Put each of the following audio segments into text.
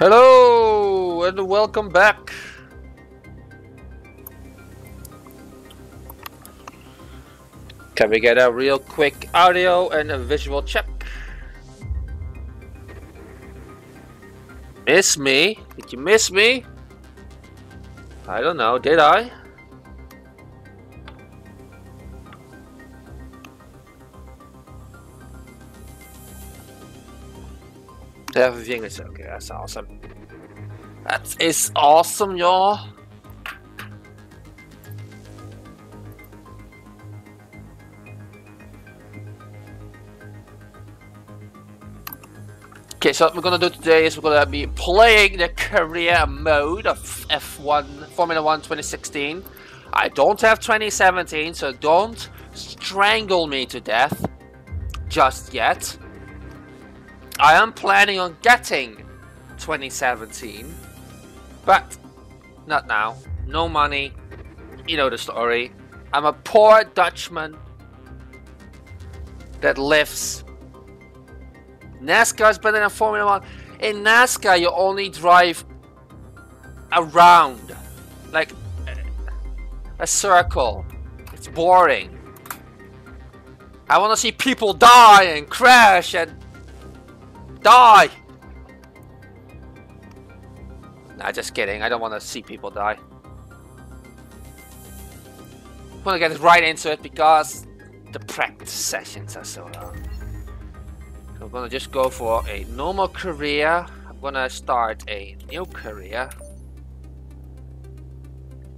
Hello and welcome back. Can we get a real quick audio and a visual check? Miss me? Did you miss me? I don't know, did I? Everything is okay, that's awesome. That is awesome, y'all. Okay, so what we're gonna do today is we're gonna be playing the career mode of F1 Formula 1 2016. I don't have 2017, so don't strangle me to death just yet. I am planning on getting 2017, but not now. No money. You know the story. I'm a poor Dutchman that lives. NASCAR is better than Formula 1. In NASCAR, you only drive around, like a circle. It's boring. I want to see people die and crash and die. Nah, just kidding. I don't want to see people die. I'm gonna get right into it because the practice sessions are so long. So I'm gonna just go for a normal career. I'm gonna start a new career.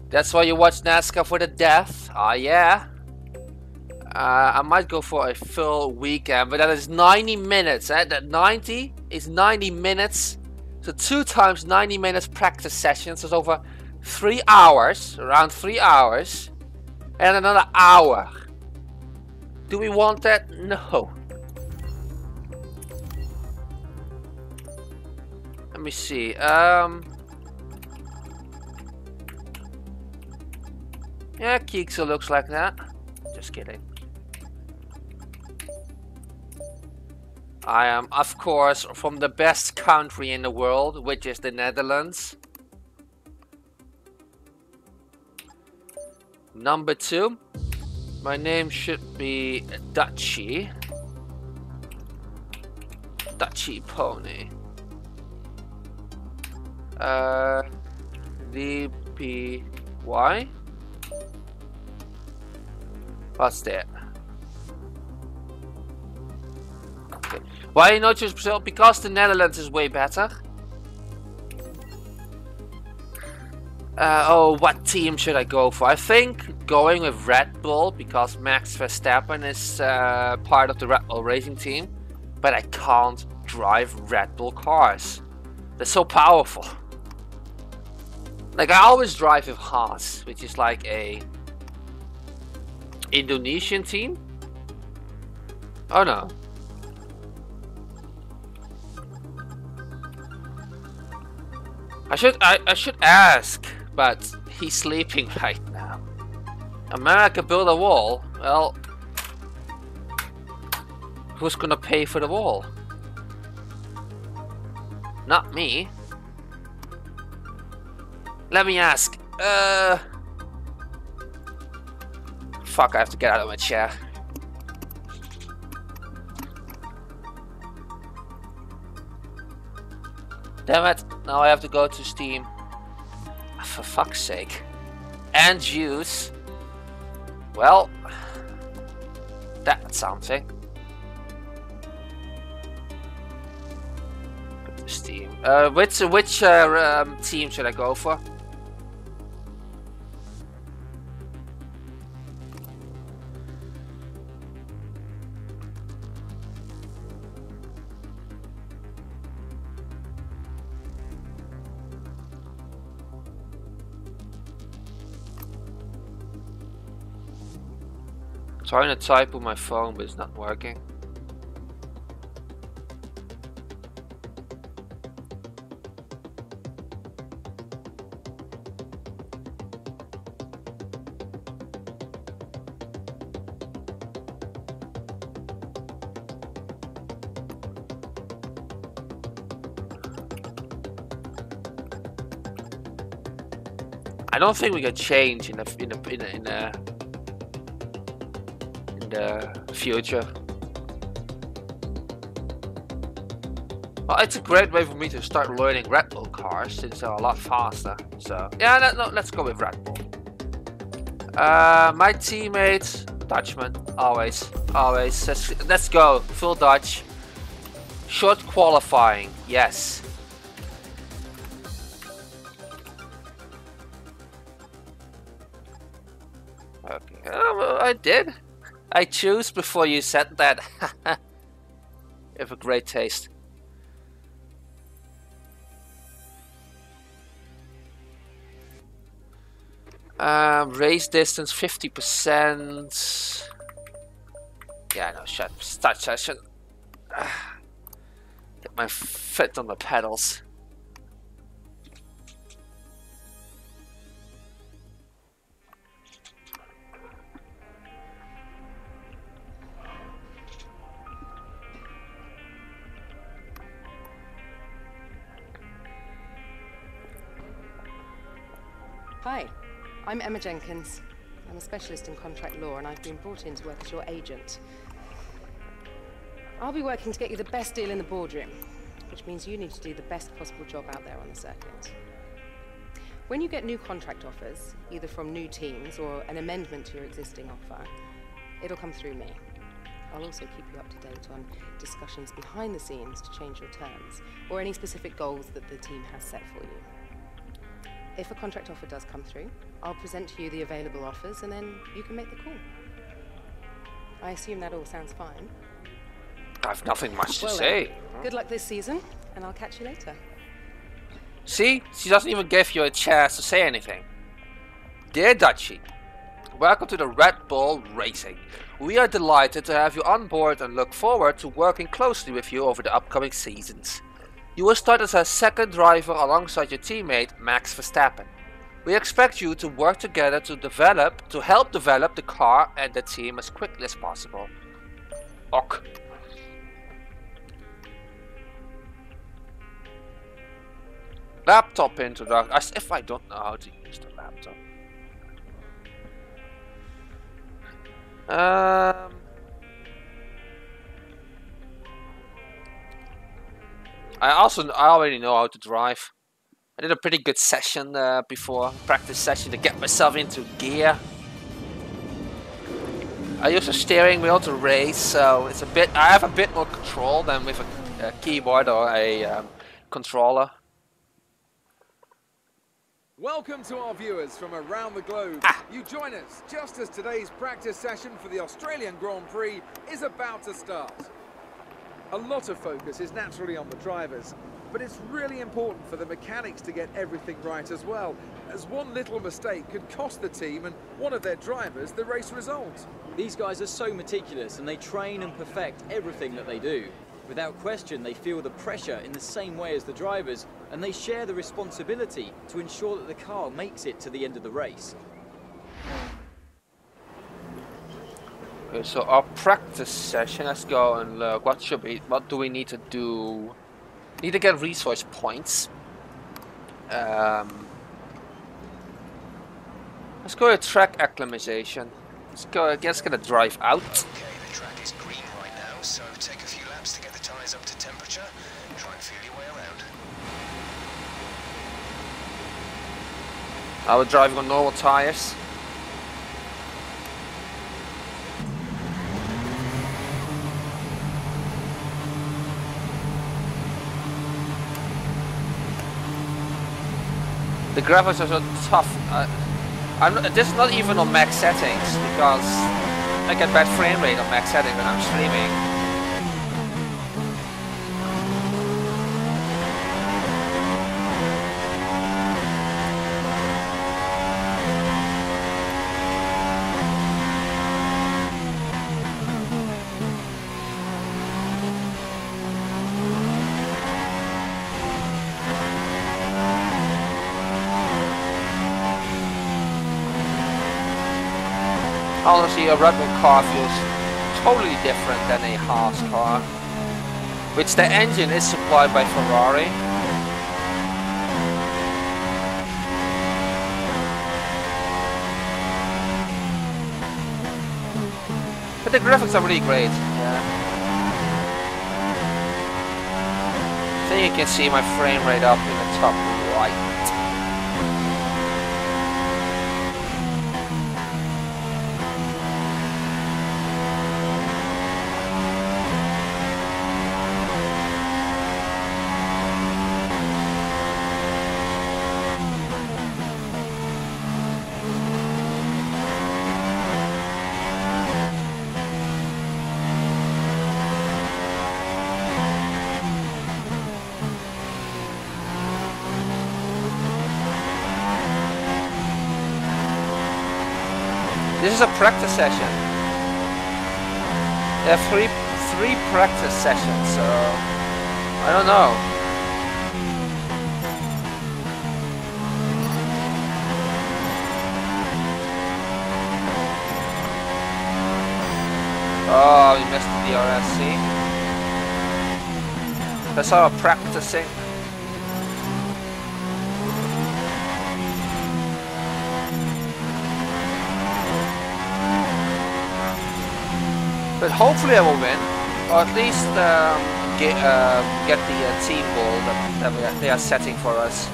That's why you watch NASCAR for the death. Ah, yeah. I might go for a full weekend, but that is 90 minutes. That 90 is 90 minutes. So 2 times 90 minutes practice sessions is over 3 hours, around 3 hours, and another hour. Do we want that? No. Let me see. Yeah, Kiekso looks like that. Just kidding. I am, of course, from the best country in the world, which is the Netherlands. Number 2. My name should be Dutchie. Dutchie Pony. DPY? What's that? Okay. Why not choose Brazil? Because the Netherlands is way better. Oh, what team should I go for? I think going with Red Bull because Max Verstappen is part of the Red Bull racing team. But I can't drive Red Bull cars. They're so powerful. Like I always drive with Haas, which is like a Indonesian team. Oh no. I should ask, but he's sleeping right now. America built a wall. Well, who's gonna pay for the wall? Not me. Let me ask. Fuck, I have to get out of my chair. Damn it, now I have to go to Steam. For fuck's sake. And use. Well, that's something. Steam. Which team should I go for? Trying to type with my phone, but it's not working. I don't think we can change in the future. Well, it's a great way for me to start learning Red Bull cars since they're a lot faster. So yeah, no, let's go with Red Bull. My teammates, Dutchman, always. Let's go, full Dutch. Short qualifying, yes. Okay, well, I did. I choose before you said that. You have a great taste. Race distance 50%. Yeah, no, start session. Get my foot on the pedals. Hi, I'm Emma Jenkins. I'm a specialist in contract law and I've been brought in to work as your agent. I'll be working to get you the best deal in the boardroom, which means you need to do the best possible job out there on the circuit. When you get new contract offers, either from new teams or an amendment to your existing offer, it'll come through me. I'll also keep you up to date on discussions behind the scenes to change your terms, or any specific goals that the team has set for you. If a contract offer does come through, I'll present to you the available offers and then you can make the call. I assume that all sounds fine. I've nothing much to say. Good luck this season, and I'll catch you later. See? She doesn't even give you a chance to say anything. Dear Dutchie, welcome to the Red Bull Racing. We are delighted to have you on board and look forward to working closely with you over the upcoming seasons. You will start as a second driver alongside your teammate Max Verstappen. We expect you to work together to help develop the car and the team as quickly as possible. Ok. Laptop introduction, as if I don't know how to use the laptop. I already know how to drive. I did a pretty good session before, practice session, to get myself into gear. I use a steering wheel to race, so it's I have a bit more control than with a keyboard or a controller. Welcome to our viewers from around the globe. You join us just as today's practice session for the Australian Grand Prix is about to start. A lot of focus is naturally on the drivers, but it's really important for the mechanics to get everything right as well, as one little mistake could cost the team and one of their drivers the race result. These guys are so meticulous and they train and perfect everything that they do. Without question, they feel the pressure in the same way as the drivers, and they share the responsibility to ensure that the car makes it to the end of the race. Okay, so our practice session, let's go and look. What do we need to do? Need to get resource points. Let's go to track acclimatization. Let's get a drive out. Okay, the track is green right now, so take a few laps to get the tyres up to temperature. Try and feel your way around. I was driving on normal tires. The graphics are so tough. This is not even on max settings because I get bad frame rate on max settings when I'm streaming. Honestly, a Red Bull car feels totally different than a Haas car, which the engine is supplied by Ferrari. the graphics are really great. Yeah. I think you can see my frame rate up in the top right. This is a practice session. There are three practice sessions, so I don't know. Oh, we missed the DRS. That's how we're practicing. But hopefully I will win, or at least get the team goal that they are setting for us.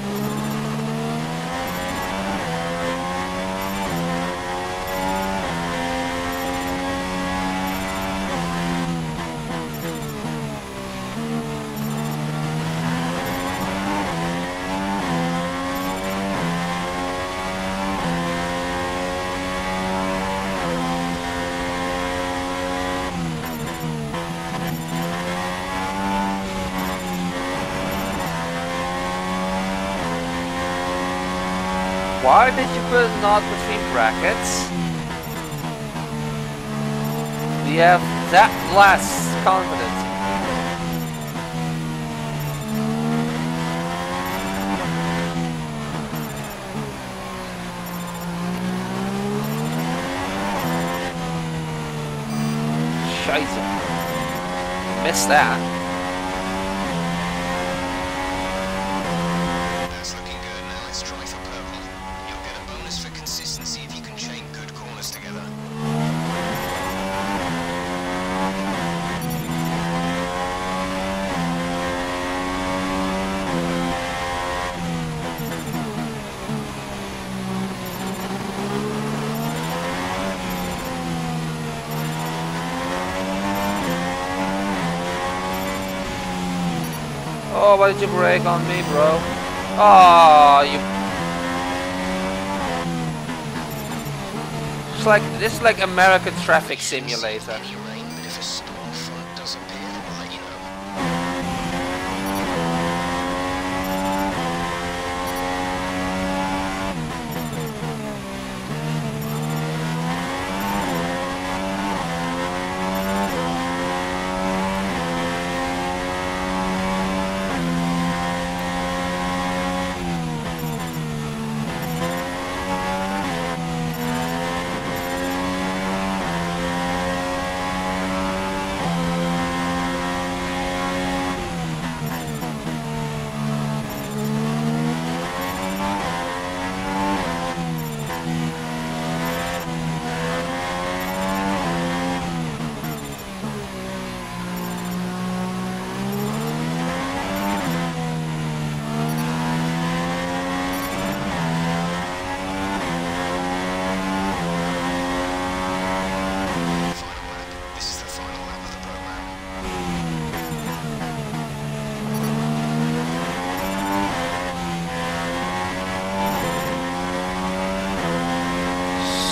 Why did you put it not between brackets? We have that less confidence. Scheiße. Missed that. Oh, why did you brake on me, bro? Oh, you... This is like American Traffic Simulator.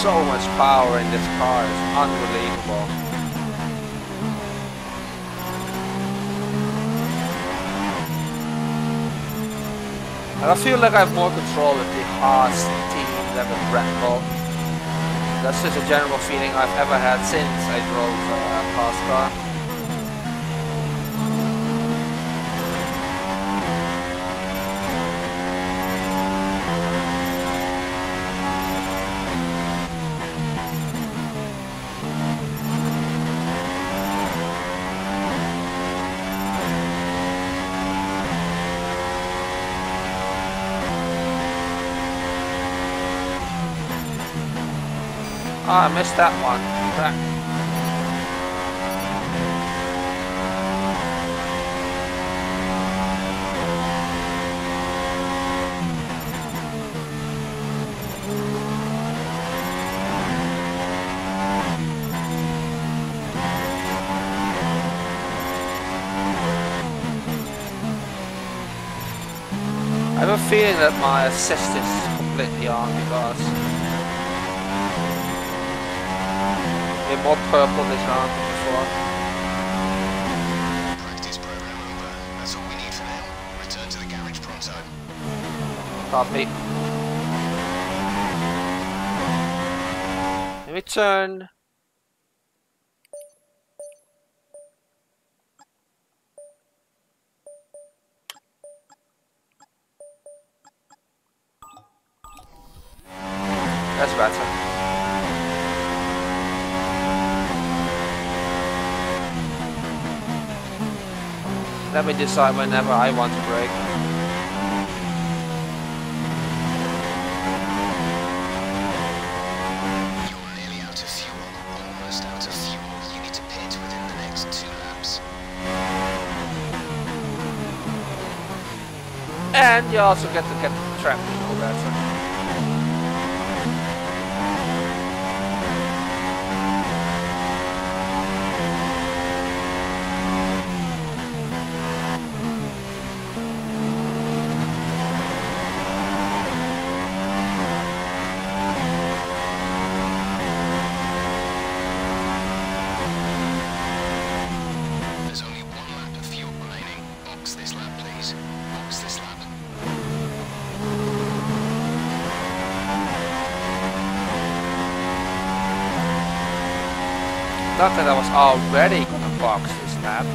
So much power in this car, it's unbelievable. And I feel like I have more control with the Haas team than with Red Bull. That's just a general feeling I've ever had since I drove a Haas car. Oh, I missed that one. Crap. I have a feeling that my assist is completely on because we're more purple this round than before. Practice program over. That's all we need for now. Return to the garage pronto. Copy. Return. That's better. Let me decide whenever I want to break. You're nearly out of fuel. Almost out of fuel. You need to pit within the next 2 laps. And you also get to get the track control better. There's only 1 lap of fuel remaining. Box this lap, please. Box this lap. Not that I was already gonna box this lap.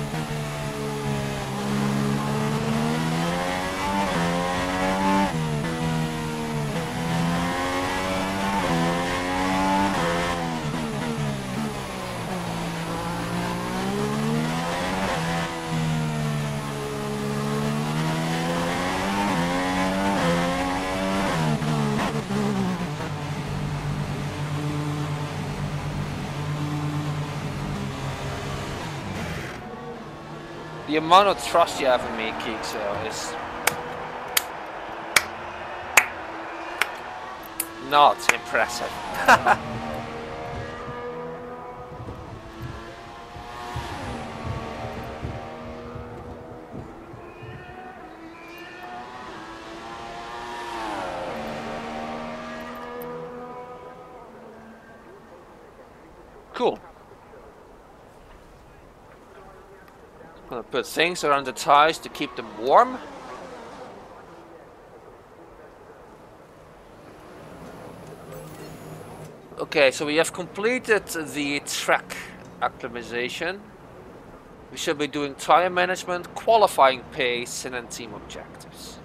The amount of trust you have in me, Keekso, is not impressive. Cool. Gonna put things around the tires to keep them warm. Okay, so we have completed the track acclimatization. We should be doing tire management, qualifying pace, and then team objectives.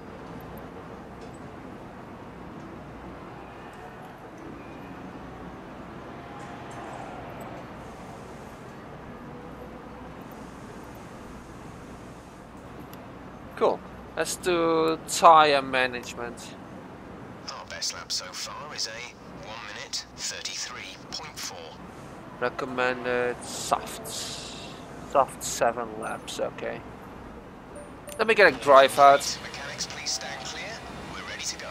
Cool. Let's do tire management. Our best lap so far is a 1 minute 33.4. Recommended soft 7 laps. Okay. Let me get a drive out. Mechanics, please stand clear. We're ready to go.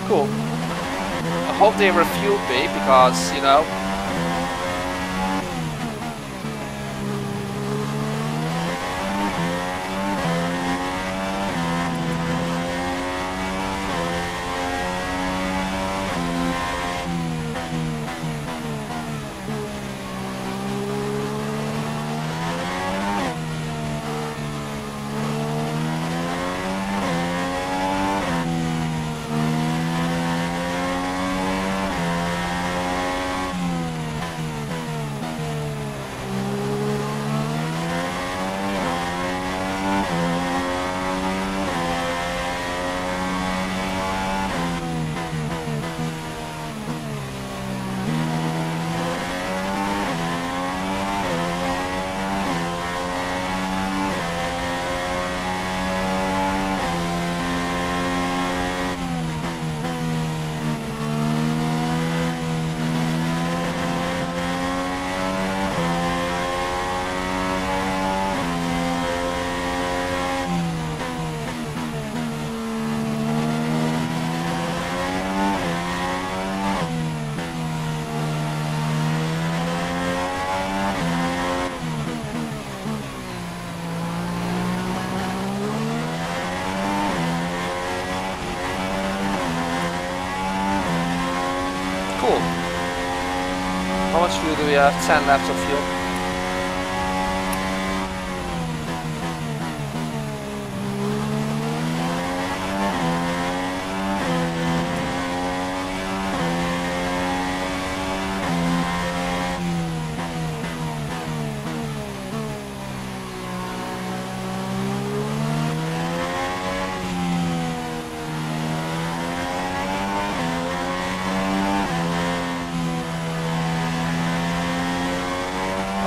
Cool. I hope they refute me because, you know. we have 10 laps of fuel.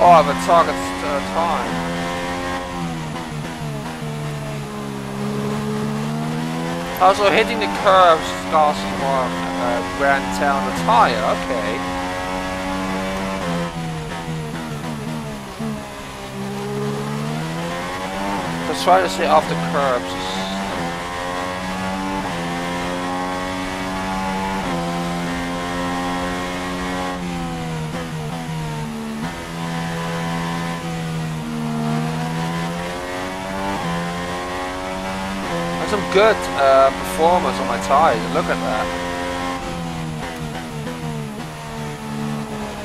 Oh, I have a target time. Also, hitting the curves causes more wear and tear on the tire. Okay. Let's try to stay off the curbs. Some good performance on my tires. Look at that.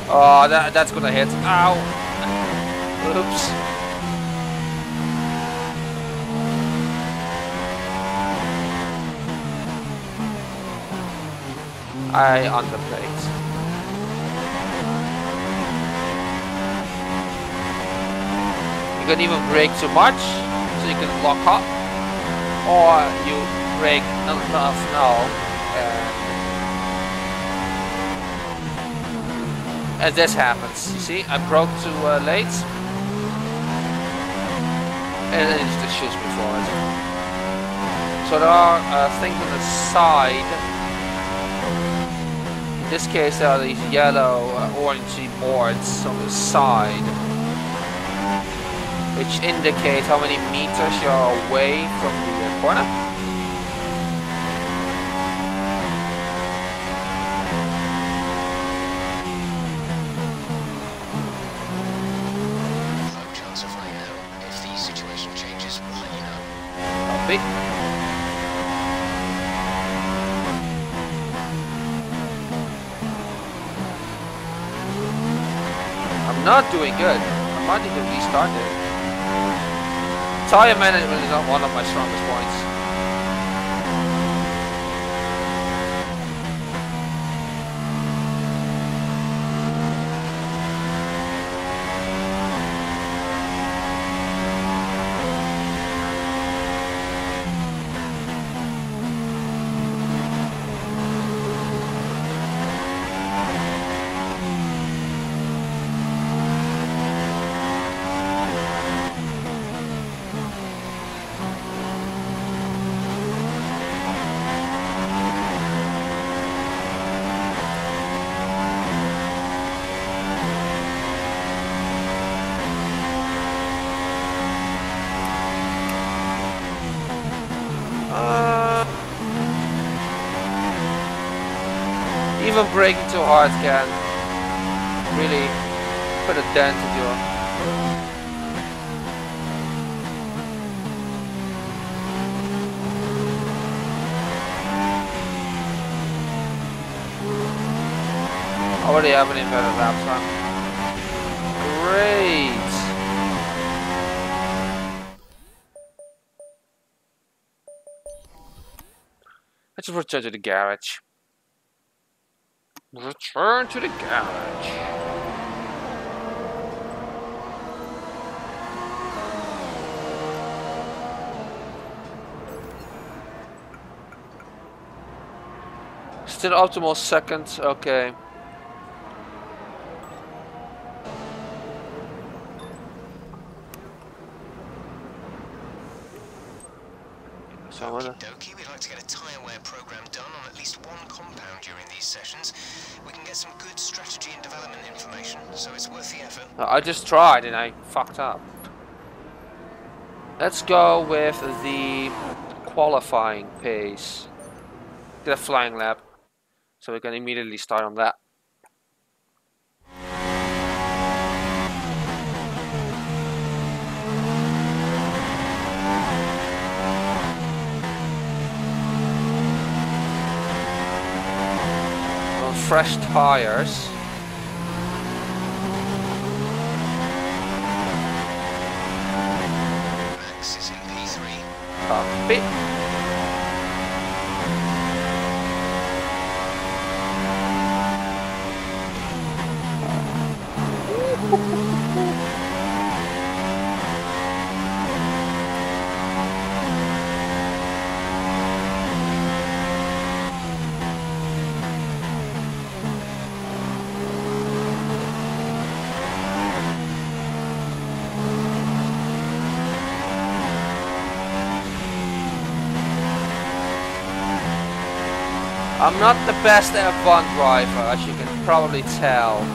Oh, that's gonna hit. Ow! Oops. I underplayed. You can even brake too much, so you can lock up. Or you brake enough now, and this happens. You see, I broke too late, and it just shoots me forward. So there are things on the side. In this case, there are these yellow, orangey boards on the side, which indicate how many meters you're away from the corner. Low chance of rain now. If the situation changes, we'll let you know. Copy. I'm not doing good. I might need to restart it. Tire management is not one of my strongest points. Even braking too hard can really put a dent in your. Already have an inverted lap time. Great. Let's return to the garage. Return to the garage. Still optimal second, okay. Okie dokie, we'd like to get a tyre wear program done on at least one compound during these sessions. We can get some good strategy and development information, so it's worth the effort. I just tried and I fucked up. Let's go with the qualifying pace. Get a flying lap, so we can immediately start on that. Fresh tires. Max is in P3. Copy. I'm not the best F1 driver, as you can probably tell.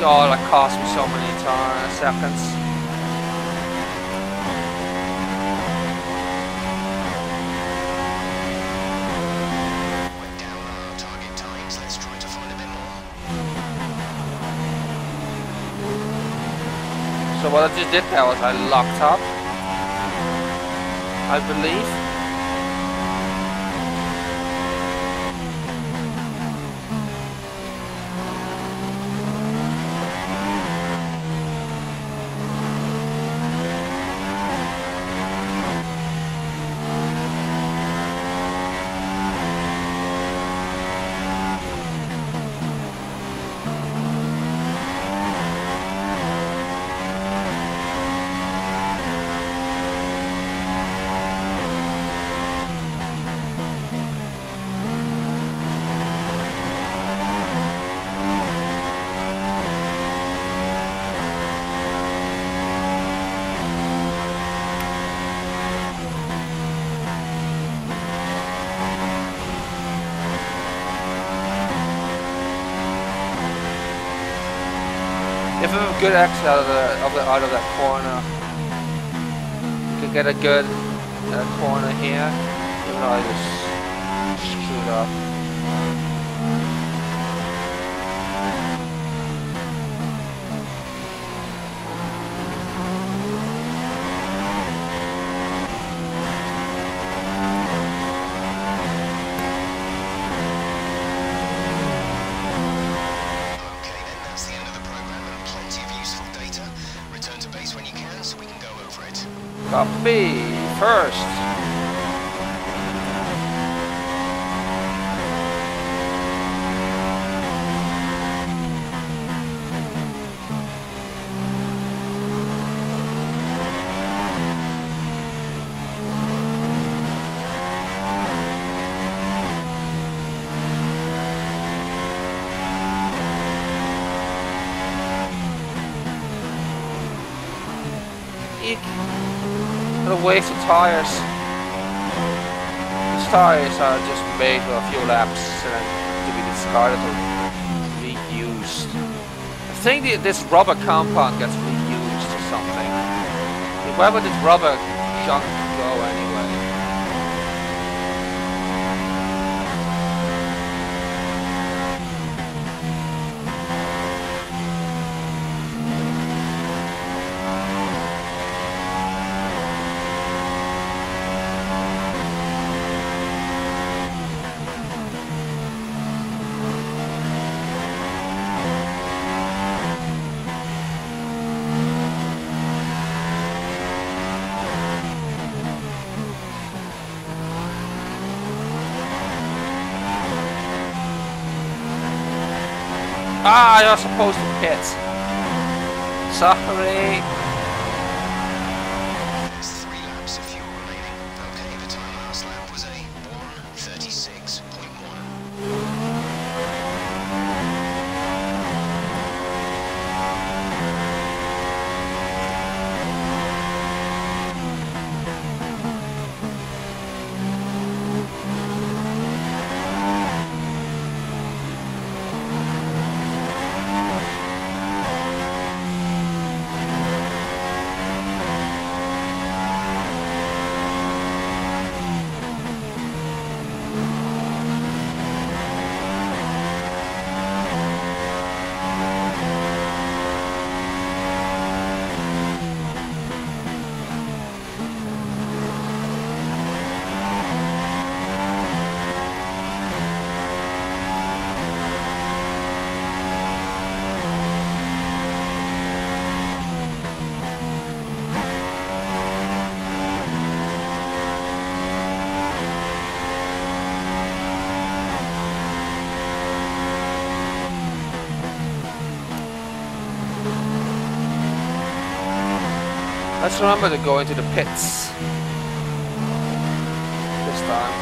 Oh, that cost me so many seconds. We're down on our target times. Let's try to find a bit more. So what I just did there was I locked up, I believe. If I have a good exit out of that corner, you can get a good corner here. Even though I just screwed up. Copy first. What a waste of tires. These tires are just made for a few laps and to be discarded or reused. I think this rubber compound gets reused or something. Where would this rubber junk go anyway? Ah, you're supposed to pit. Sorry. There's 3 laps of fuel remaining. Okay, the time last lap was a 1:36.1. Let's remember to go into the pits this time.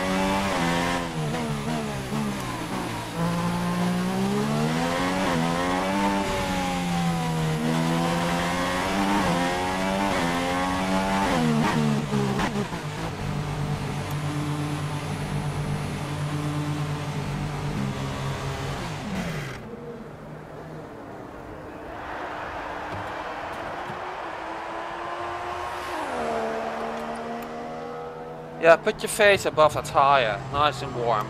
Yeah, put your face above the tire, nice and warm.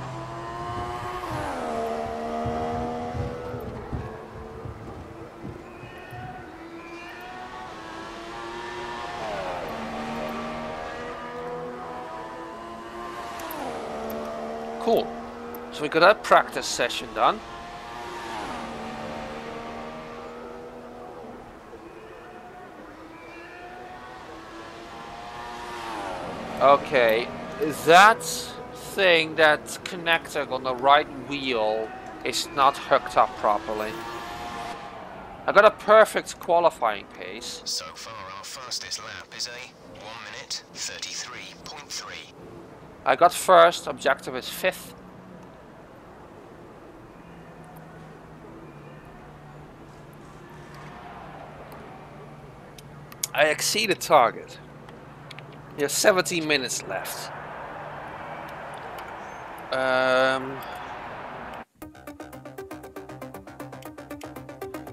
Cool. So we got that practice session done. Okay, that thing, that connector on the right wheel is not hooked up properly. I got a perfect qualifying pace. So far, our fastest lap is a 1 minute 33.3. I got first, objective is 5th. I exceeded target. You have 17 minutes left.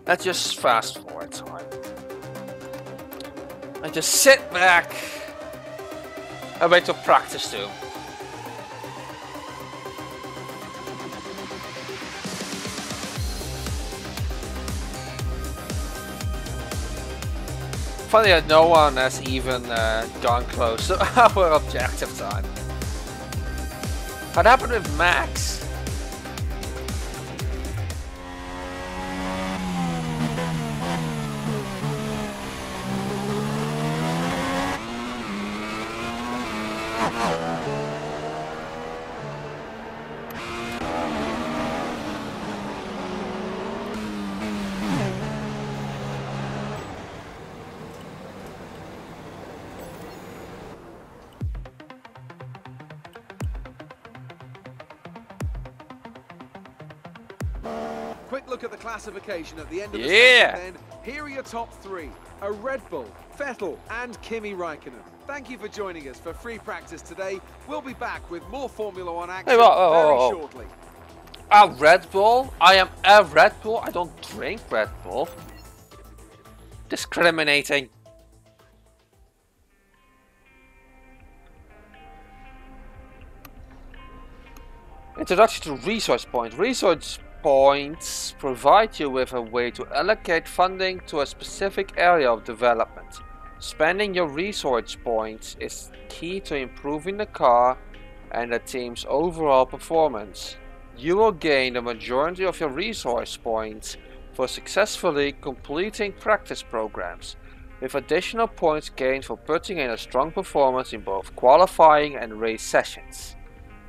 Let's just fast forward time. And just sit back and wait to practice too. Funny that no one has even gone close to our objective time. What happened with Max? Quick look at the classification at the end of the session then. Here are your top three. A Red Bull, Vettel and Kimi Raikkonen. Thank you for joining us for free practice today. We'll be back with more Formula One action very shortly. A Red Bull? I am a Red Bull? I don't drink Red Bull. Discriminating. Introduction to Resource Point. Resource Points provide you with a way to allocate funding to a specific area of development. Spending your resource points is key to improving the car and the team's overall performance. You will gain the majority of your resource points for successfully completing practice programs, with additional points gained for putting in a strong performance in both qualifying and race sessions.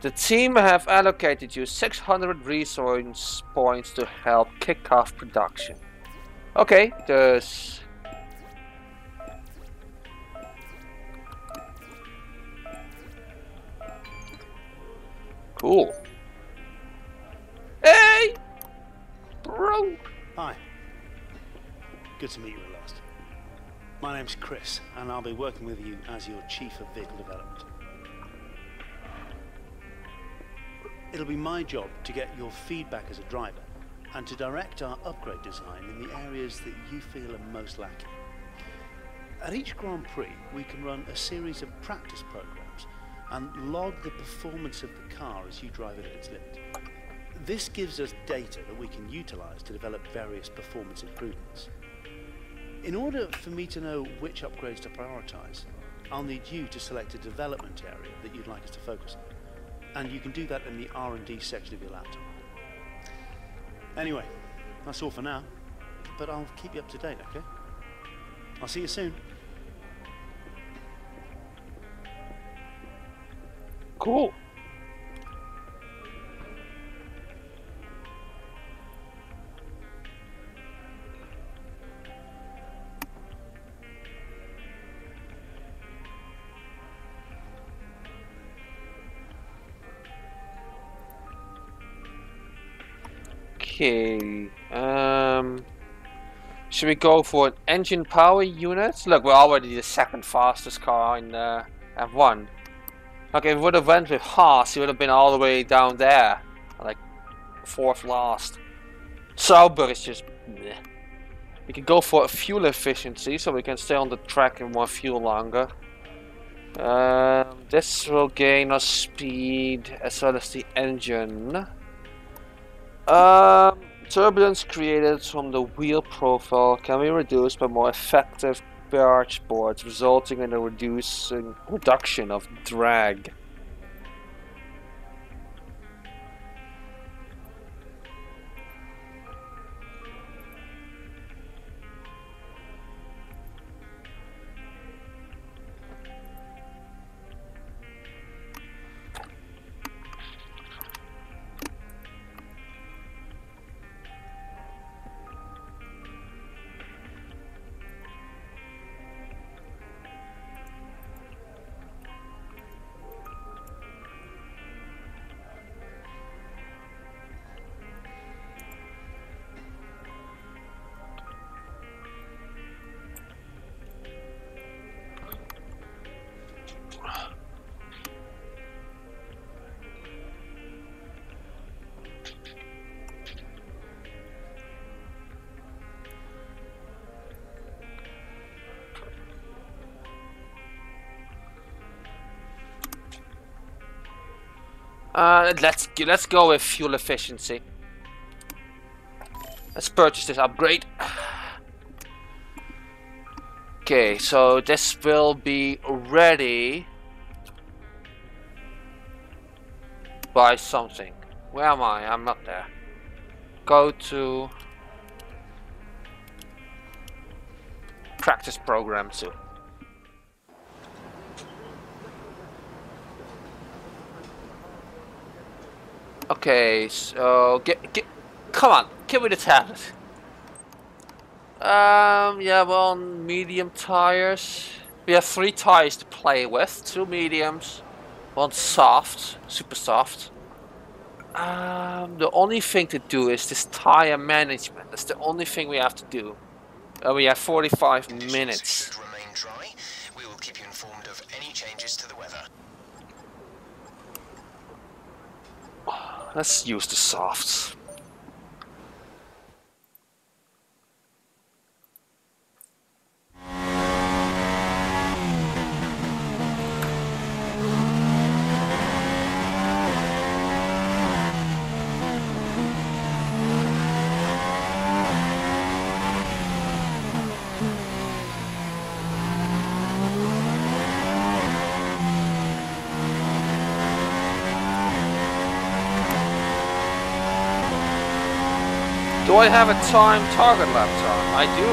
The team have allocated you 600 resource points to help kick off production. Okay, dus... Cool. Hey! Bro! Hi. Good to meet you at last. My name's Chris, and I'll be working with you as your Chief of Vehicle Development. It'll be my job to get your feedback as a driver and to direct our upgrade design in the areas that you feel are most lacking. At each Grand Prix, we can run a series of practice programs and log the performance of the car as you drive it at its limit. This gives us data that we can utilize to develop various performance improvements. In order for me to know which upgrades to prioritize, I'll need you to select a development area that you'd like us to focus on. And you can do that in the R&D section of your laptop. Anyway, that's all for now, but I'll keep you up to date, okay? I'll see you soon. Cool. Okay. Should we go for an engine power unit? Look, we're already the second fastest car in F1. Okay, if we would have went with Haas, he would have been all the way down there, like fourth last. Sauber is just bleh. We can go for a fuel efficiency, so we can stay on the track and more fuel longer. This will gain us speed as well as the engine. Turbulence created from the wheel profile can be reduced by more effective barge boards, resulting in a reduction of drag. Let's go with fuel efficiency. Let's purchase this upgrade. Okay, so this will be ready by something. Where am I? I'm not there. Go to practice program 2. Okay, so come on, give me the tablet. Yeah, we're on medium tires. We have 3 tires to play with, 2 mediums, 1 soft, super soft. The only thing to do is this tire management. That's the only thing we have to do. We have 45 minutes. Should remain dry. We will keep you informed of any changes to the weather. Let's use the softs. Do I have a time target lap time? I do.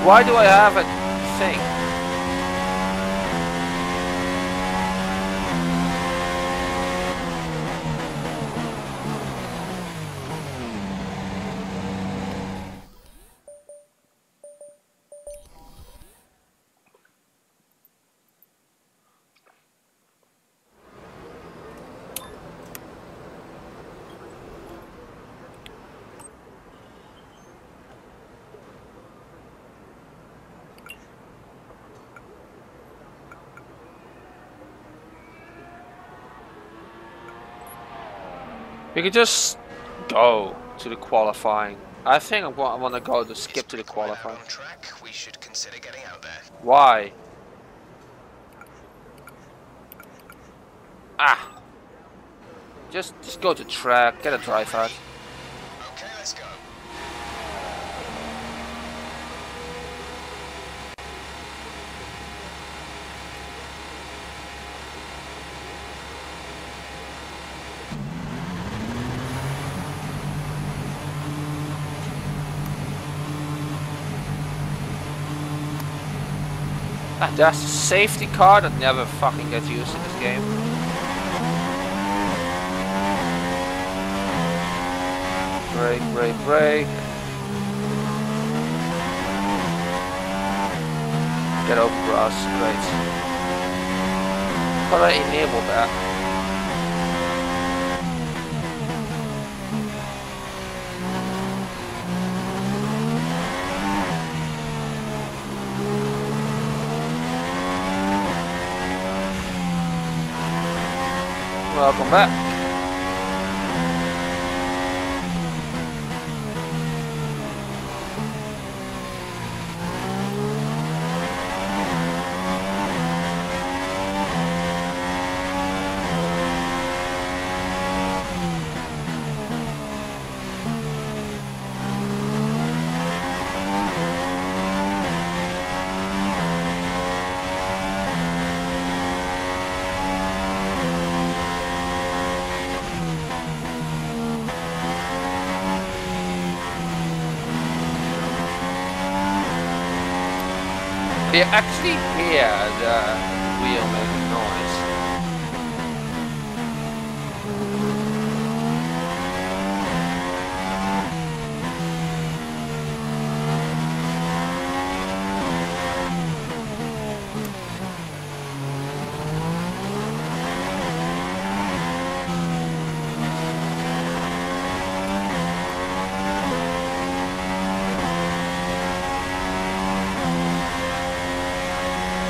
Why do I have a thing? We could just go to the qualifying. I think I want to go to skip to the qualifying. On track, we should consider getting out there. Why? Ah! Just go to track, get a drive out. Okay, let's go. Ah, that's a safety car that never fucking gets used in this game. Brake, brake, brake. Get over grass, great. Gotta enable that. Welcome back. You actually hear the wheel making noise.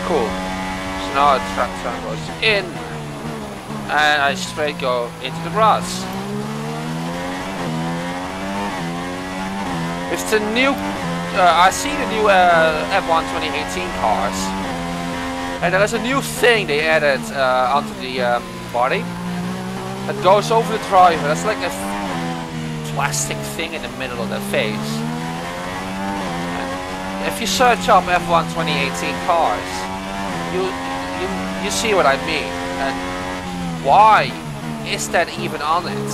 Cool. So now the track turn goes in, and I straight go into the grass. It's the new. I see the new F1 2018 cars, and there is a new thing they added onto the body that goes over the driver. That's like a plastic thing in the middle of the face. If you search up F1 2018 cars, you see what I mean. And why is that even on it?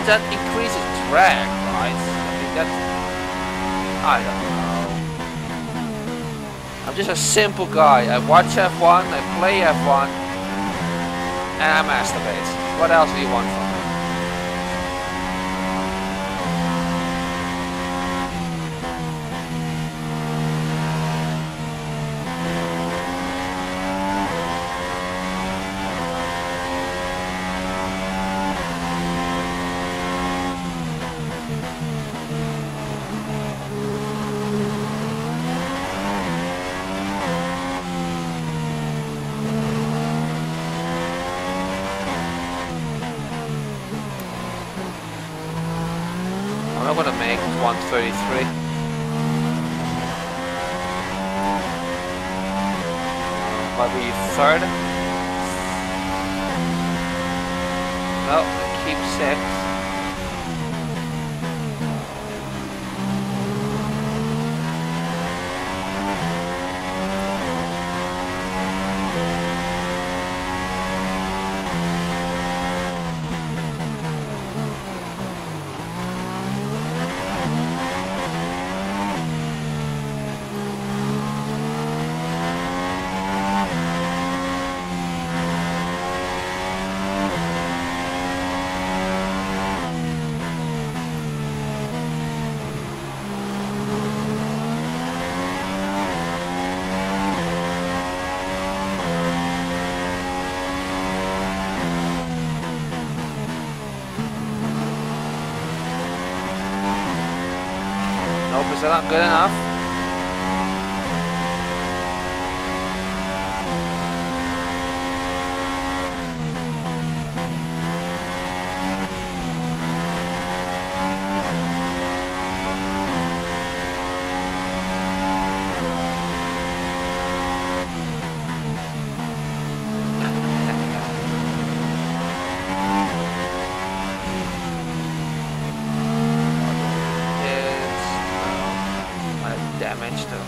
That increases drag, right? I mean, that's, I don't know. I'm just a simple guy. I watch F1, I play F1, and I masturbate. What else do you want from me? I'm gonna make 133. Maybe third. No, keep sixth. Nope, is that not good enough? Damage though.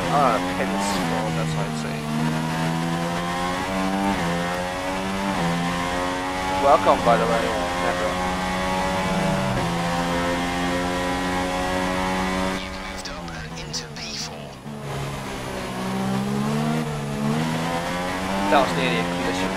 Oh, pin is full, that's what I'd say. Welcome, by the way, Pedro. You've moved up and into P4. That was nearly a collision.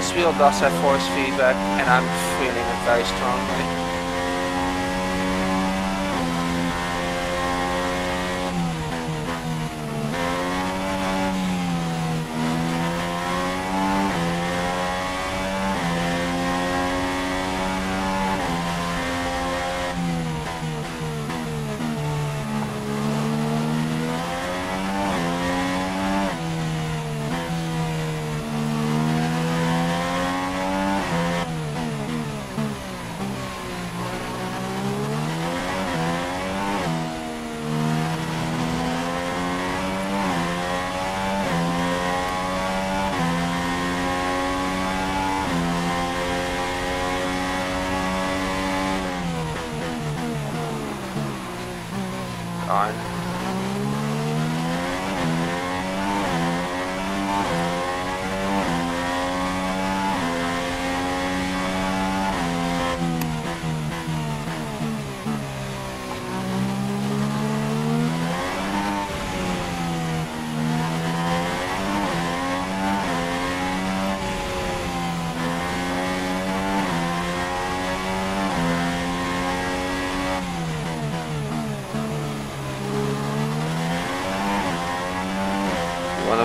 This wheel does have force feedback, and I'm feeling it very strongly.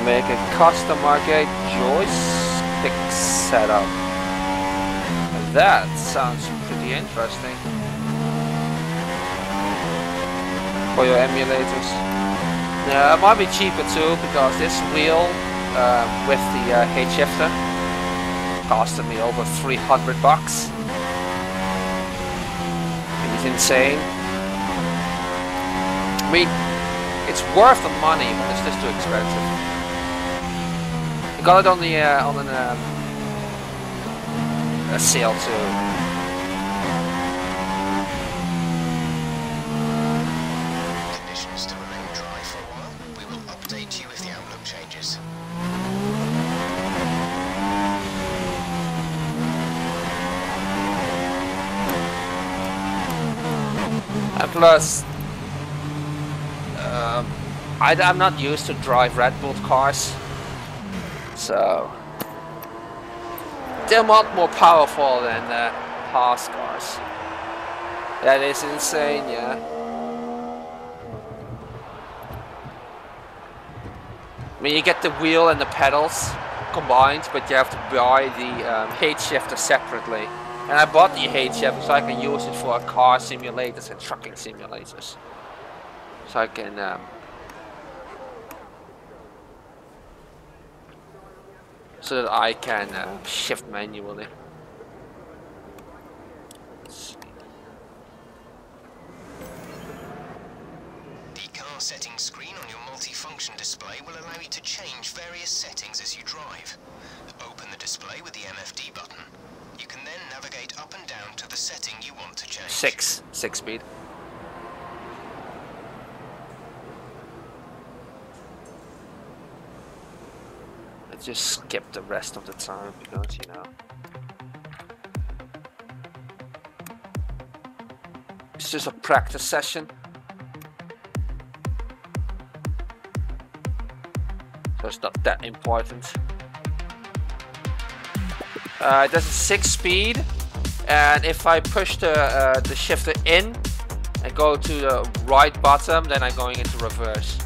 Make a custom arcade joystick setup. That sounds pretty interesting for your emulators. Yeah, it might be cheaper too, because this wheel with the H shifter costed me over 300 bucks. It's insane. I mean, it's worth the money, but it's just too expensive. Got it on the a sale too. Conditions still remain dry for a while. We will update you if the outlook changes. And plus, I'm not used to drive Red Bull cars. So they're a lot more powerful than Haas cars. That is insane, yeah. I mean, you get the wheel and the pedals combined, but you have to buy the H shifter separately. And I bought the H shifter so I can use it for car simulators and trucking simulators. So I can so that I can shift manually. Let's see. The car settings screen on your multifunction display will allow you to change various settings as you drive. Open the display with the MFD button. You can then navigate up and down to the setting you want to change. 6 speed. Just skip the rest of the time because, you know, it's just a practice session, so it's not that important. It does a 6 speed, and if I push the shifter in and go to the right bottom, then I'm going into reverse.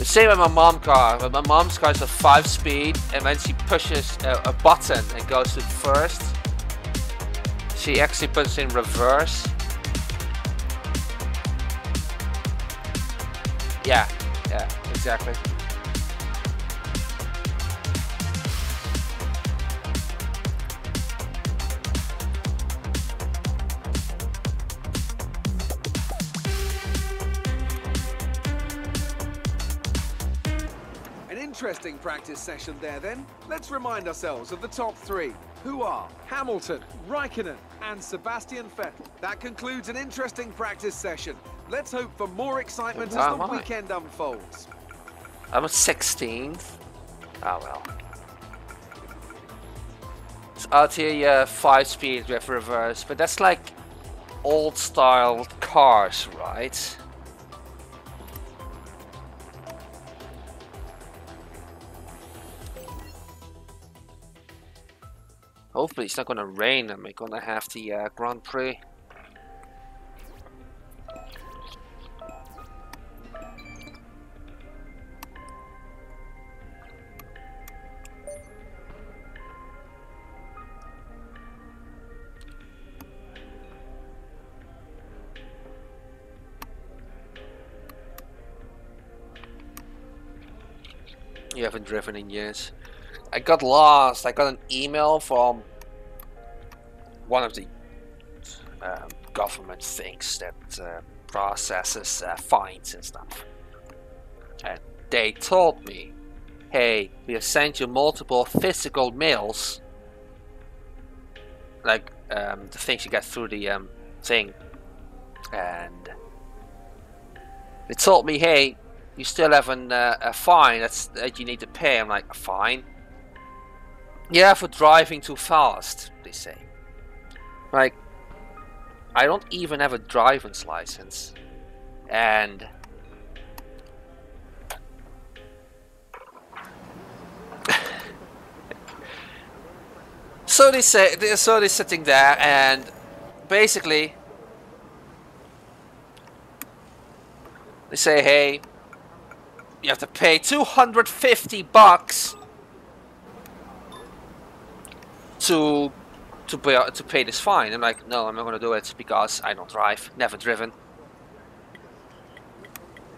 Same with my mom's car. My mom's car is a 5 speed, and when she pushes a button and goes to first, she actually puts in reverse. Yeah, exactly. Interesting practice session there then. Let's remind ourselves of the top 3, who are Hamilton, Raikkonen and Sebastian Vettel. That concludes an interesting practice session. Let's hope for more excitement as the weekend unfolds. I was 16th. Oh well. It's out here, 5 speed with reverse, but that's like old style cars, right? Hopefully it's not gonna rain and we're gonna have the Grand Prix. You haven't driven in years. I got lost. I got an email from one of the government things that processes fines and stuff. And they told me, hey, we have sent you multiple physical mails. Like the things you get through the thing. And they told me, hey, you still have a fine that you need to pay. I'm like, a fine? Yeah, for driving too fast, they say. Like, I don't even have a driver's license. And so they say, so they're sitting there and basically they say, hey, you have to pay $250 to pay this fine. I'm like, no, I'm not gonna do it because I don't drive, never driven.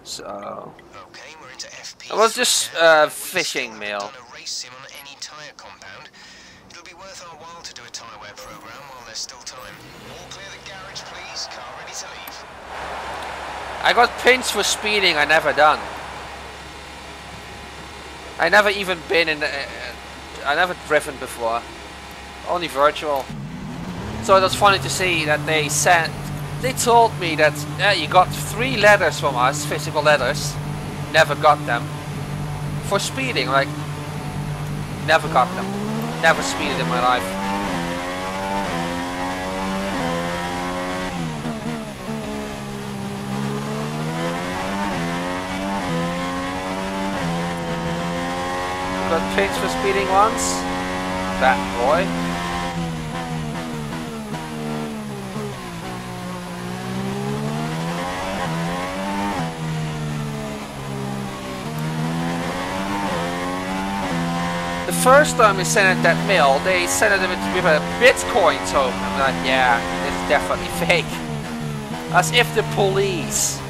So Okay, we're into FP. it was just phishing mail. Done a race sim on any tyre compound. It'll be worth our while to do a tyre wear program while there's still time. All clear the garage, please. Car ready to leave. I got pinched for speeding. I never done. I never even been in. I never driven before. Only virtual. So it was funny to see that they sent. They told me that you got 3 letters from us, physical letters. Never got them. For speeding, like, never got them. Never speeded in my life. Got pinched for speeding once. That boy. The first time they sent that mail, they sent it with a Bitcoin token. I'm like, yeah, it's definitely fake. As if the police,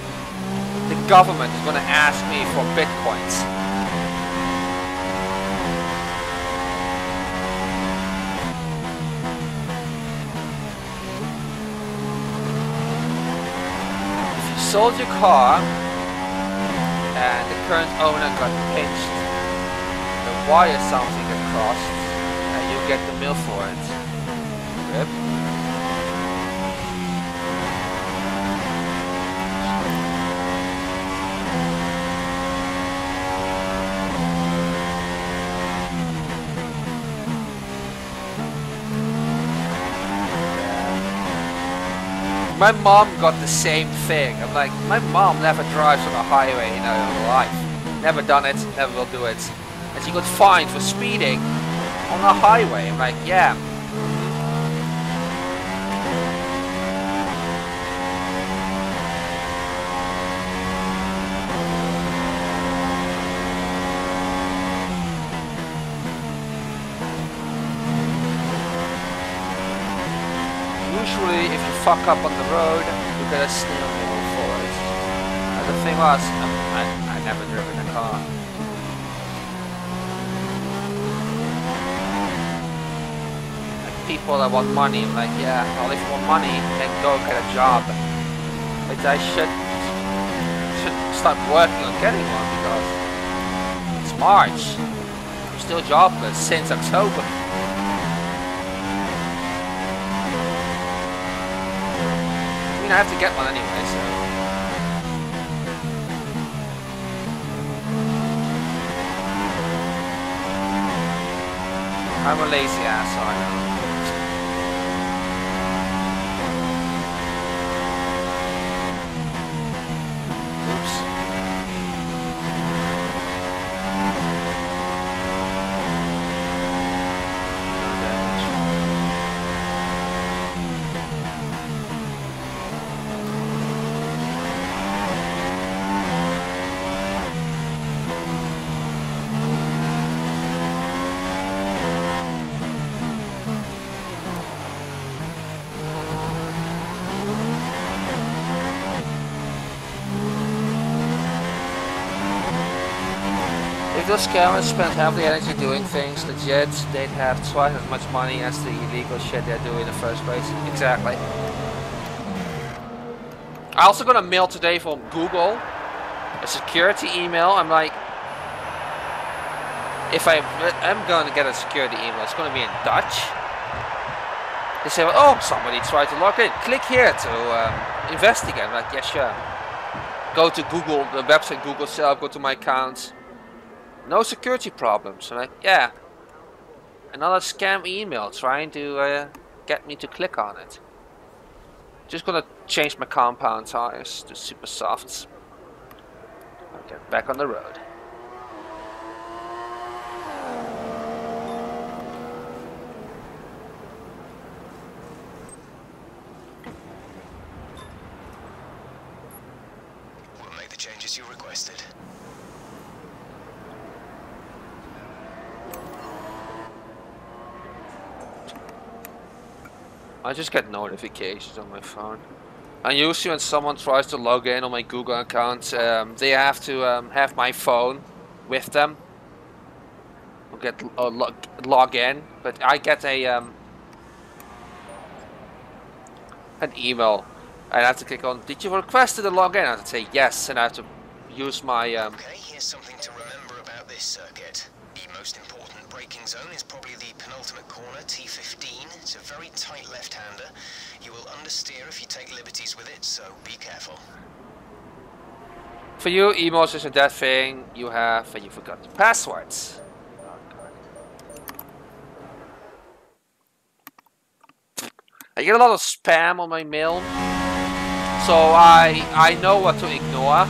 the government is gonna ask me for Bitcoins. If you sold your car and the current owner got pinched, wire something across and you get the mail for it. Yep. My mom got the same thing. I'm like, my mom never drives on a highway in her life. Never done it, never will do it. And she got fined for speeding on a highway. I'm like, yeah. Usually, if you fuck up on the road, you get a snail mail for it. And the thing was, I never driven a car. People that want money, I'm like, yeah, well, if you want money, then go get a job. But I should start working on getting one because it's March. I'm still jobless since October. I mean, I have to get one anyway, so. I'm a lazy ass, so I know. those scammers spend half the energy doing things legit, they'd have twice as much money as the illegal shit they're doing in the first place. Exactly. I also got a mail today from Google, a security email. I'm like, if I'm gonna get a security email, it's gonna be in Dutch. They say, oh, somebody tried to log in. Click here to investigate. I'm like, yeah, sure. Go to Google, the website Google itself, go to my accounts. No security problems. I'm like, yeah. Another scam email trying to get me to click on it. Just gonna change my compound tires to super softs. I'll get back on the road. We'll make the changes you requested. I just get notifications on my phone. And usually when someone tries to log in on my Google account, they have to have my phone with them. Or get log in, but I get a an email. I have to click on, did you request to log in? I have to say yes, and I have to use my Okay, here's something to remember about this circuit. The most important braking zone is probably the penultimate corner, T15. It's a very tight left-hander. You will understeer if you take liberties with it, so be careful. For you, emails isn't that thing you have, and you forgot the passwords. I get a lot of spam on my mail, so I know what to ignore.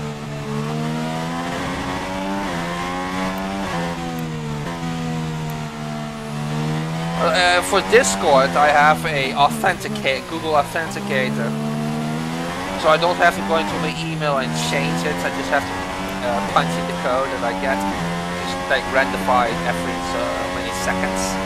For Discord, I have a Google Authenticator, so I don't have to go into my email and change it. I just have to punch in the code that I get, just like randomize every so many seconds.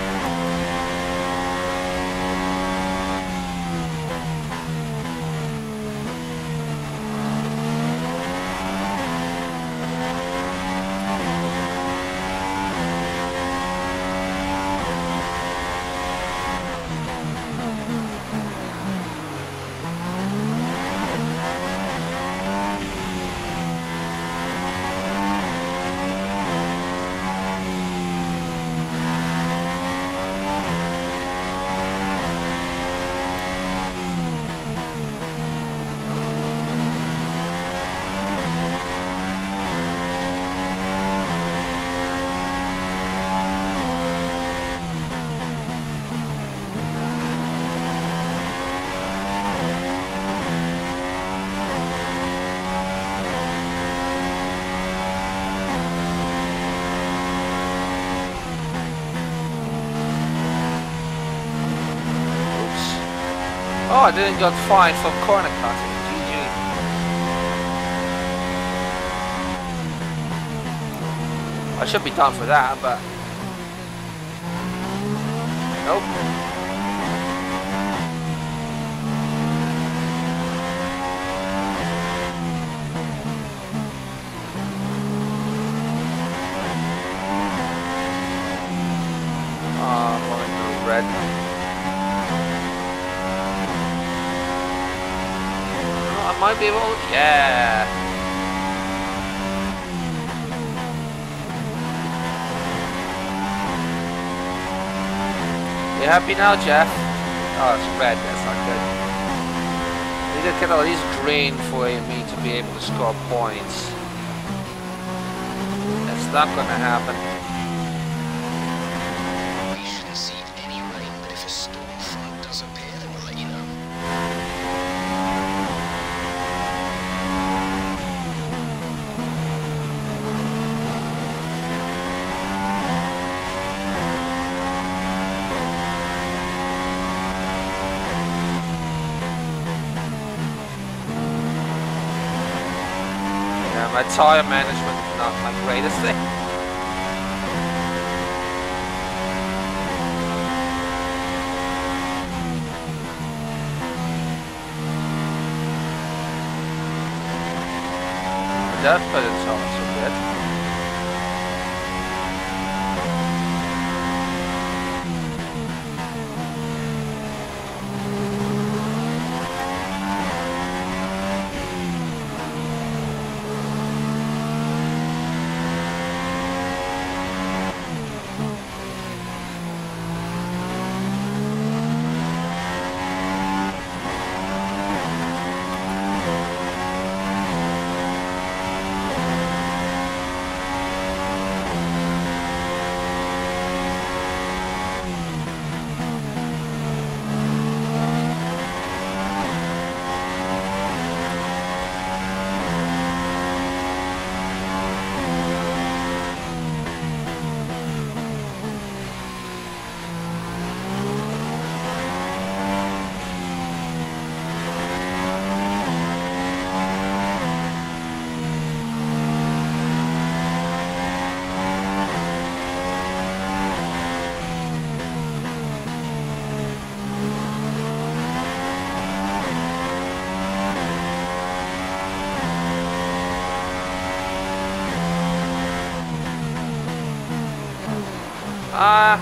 Oh, I didn't get fined for corner cutting. GG. I should be done for that, but nope. I'm going to red. I might be able to, yeah. You happy now, Jeff? Oh, it's red, that's not good. Need to get at least green for me to be able to score points. That's not gonna happen. We shouldn't see any rain, but if a storm front does appear, then we'll let you know. My tire management is not my greatest thing. That, but it's not so good. I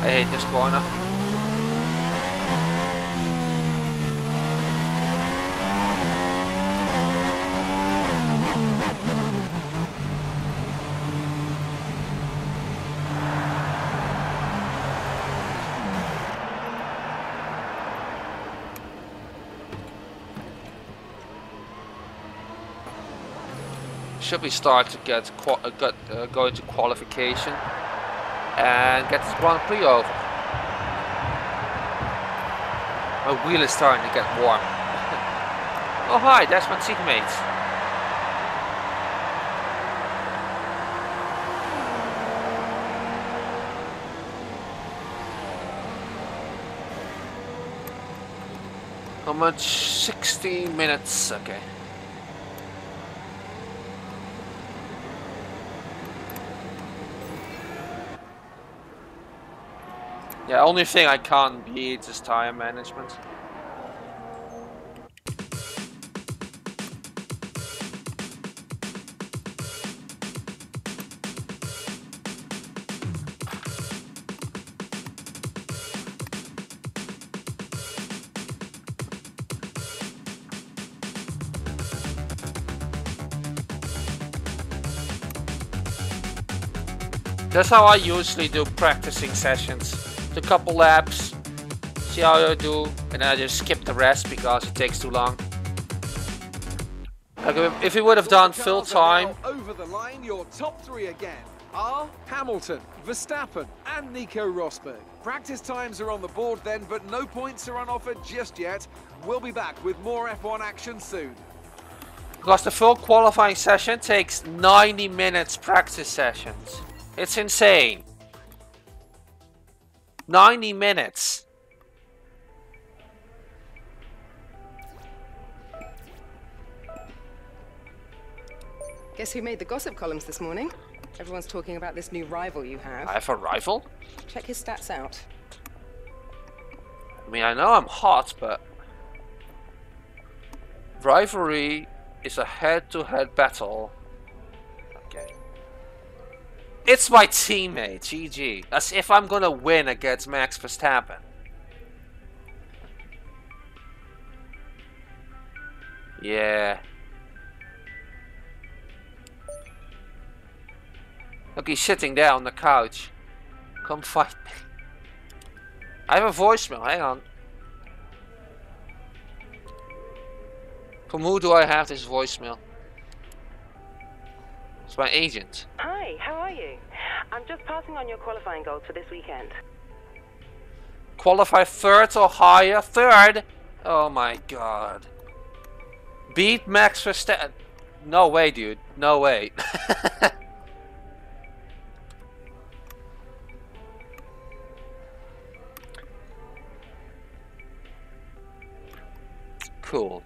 hate this corner. Should we start to get go into qualification and get this Grand Prix over? My wheel is starting to get warm. Oh hi, that's my teammate. How much? 60 minutes, okay. Yeah, only thing I can't beat is tire management. That's how I usually do practicing sessions. A couple laps, see how I do, and then I just skip the rest because it takes too long. Like if we would have done full time. Over the line, your top three again are Hamilton, Verstappen, and Nico Rosberg. Practice times are on the board then, but no points are on offer just yet. We'll be back with more F1 action soon. Because the full qualifying session takes 90 minutes practice sessions. It's insane. 90 minutes. Guess who made the gossip columns this morning? Everyone's talking about this new rival you have. I have a rival? Check his stats out. I mean, I know I'm hot, but rivalry is a head-to-head battle. Okay. It's my teammate, GG. As if I'm gonna win against Max Verstappen. Yeah. Look, he's sitting there on the couch. Come fight me. I have a voicemail, hang on. From who do I have this voicemail? It's my agent. Hi, how are you? I'm just passing on your qualifying goals for this weekend. Qualify third or higher? Third? Oh my god. Beat Max Verstappen. No way, dude. No way. Cool.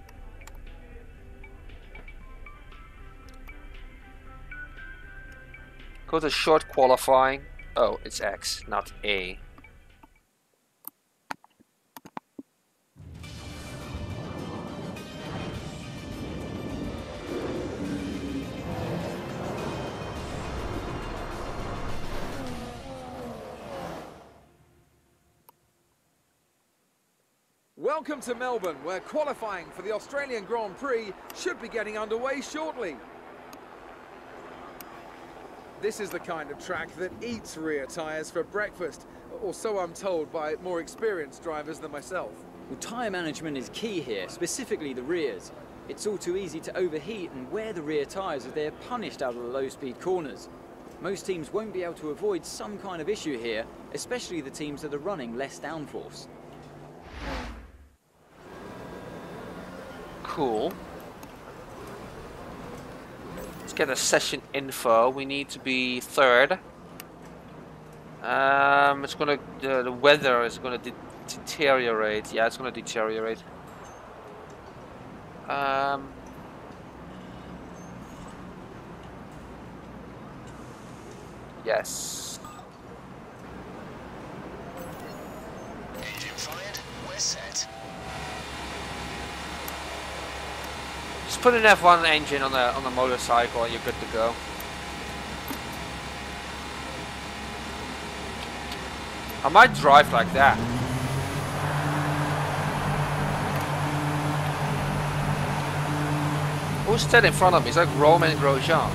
Go to short qualifying. Oh, it's X, not A. Welcome to Melbourne, where qualifying for the Australian Grand Prix should be getting underway shortly. This is the kind of track that eats rear tyres for breakfast, or so I'm told by more experienced drivers than myself. Well, tyre management is key here, specifically the rears. It's all too easy to overheat and wear the rear tyres as they're punished out of the low-speed corners. Most teams won't be able to avoid some kind of issue here, especially the teams that are running less downforce. Cool. Let's get a session info. We need to be third. It's gonna the weather is gonna deteriorate. Yeah, it's gonna deteriorate. Yes. Engine fired. We're set. Just put an F1 engine on a motorcycle and you're good to go. I might drive like that. Who's that in front of me? It's like Romain Grosjean.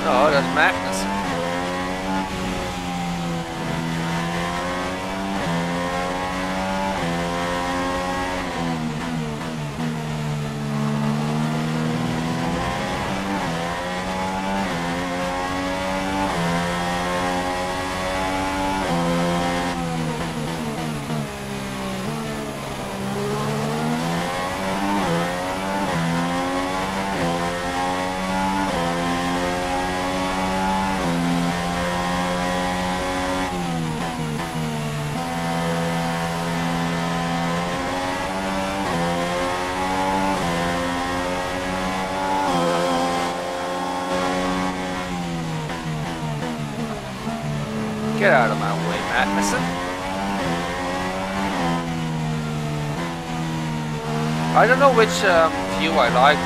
Oh, that's Magnus. Get out of my way, Magnussen. I don't know which view I like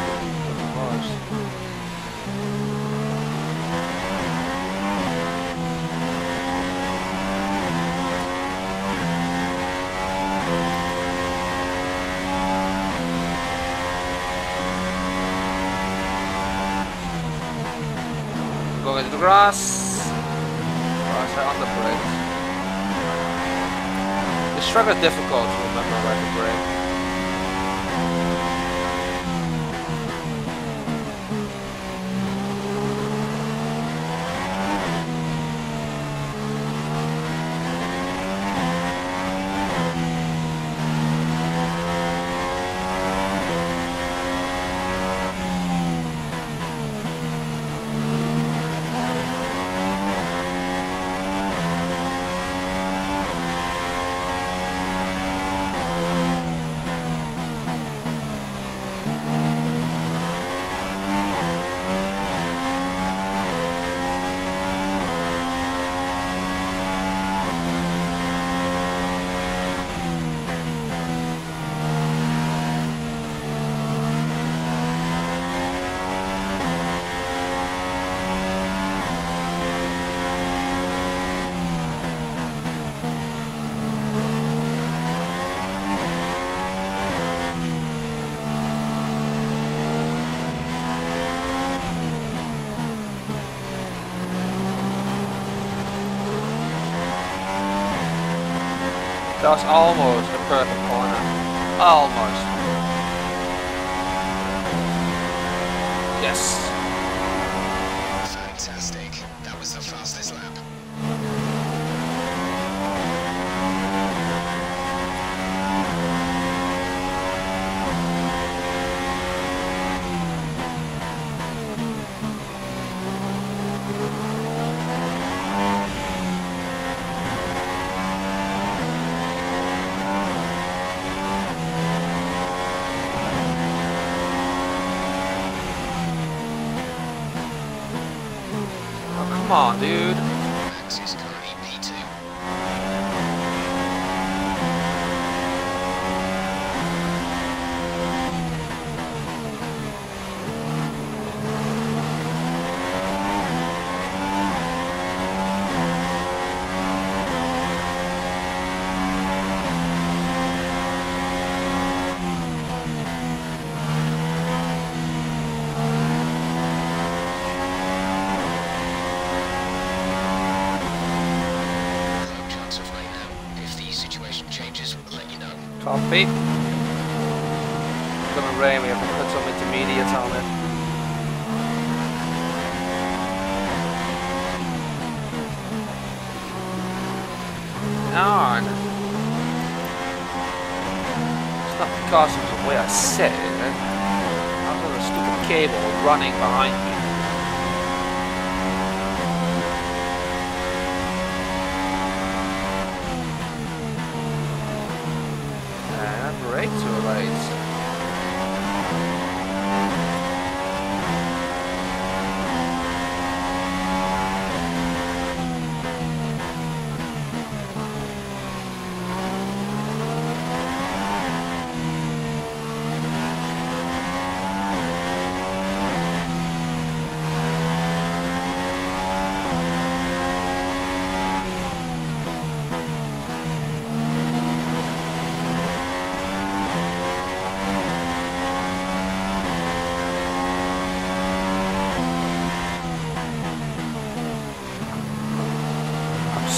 the most. Going into the grass. On the brakes. The track is difficult to remember where to brake. That was almost a perfect corner. Almost. Yes. Fantastic. That was the fastest lap. Come on, dude. Max is currently P2. happy. It's gonna rain, we have to put some intermediates on it. On. It's not because of the way I sit, is it? I've got a stupid cable running behind me. And brake too late.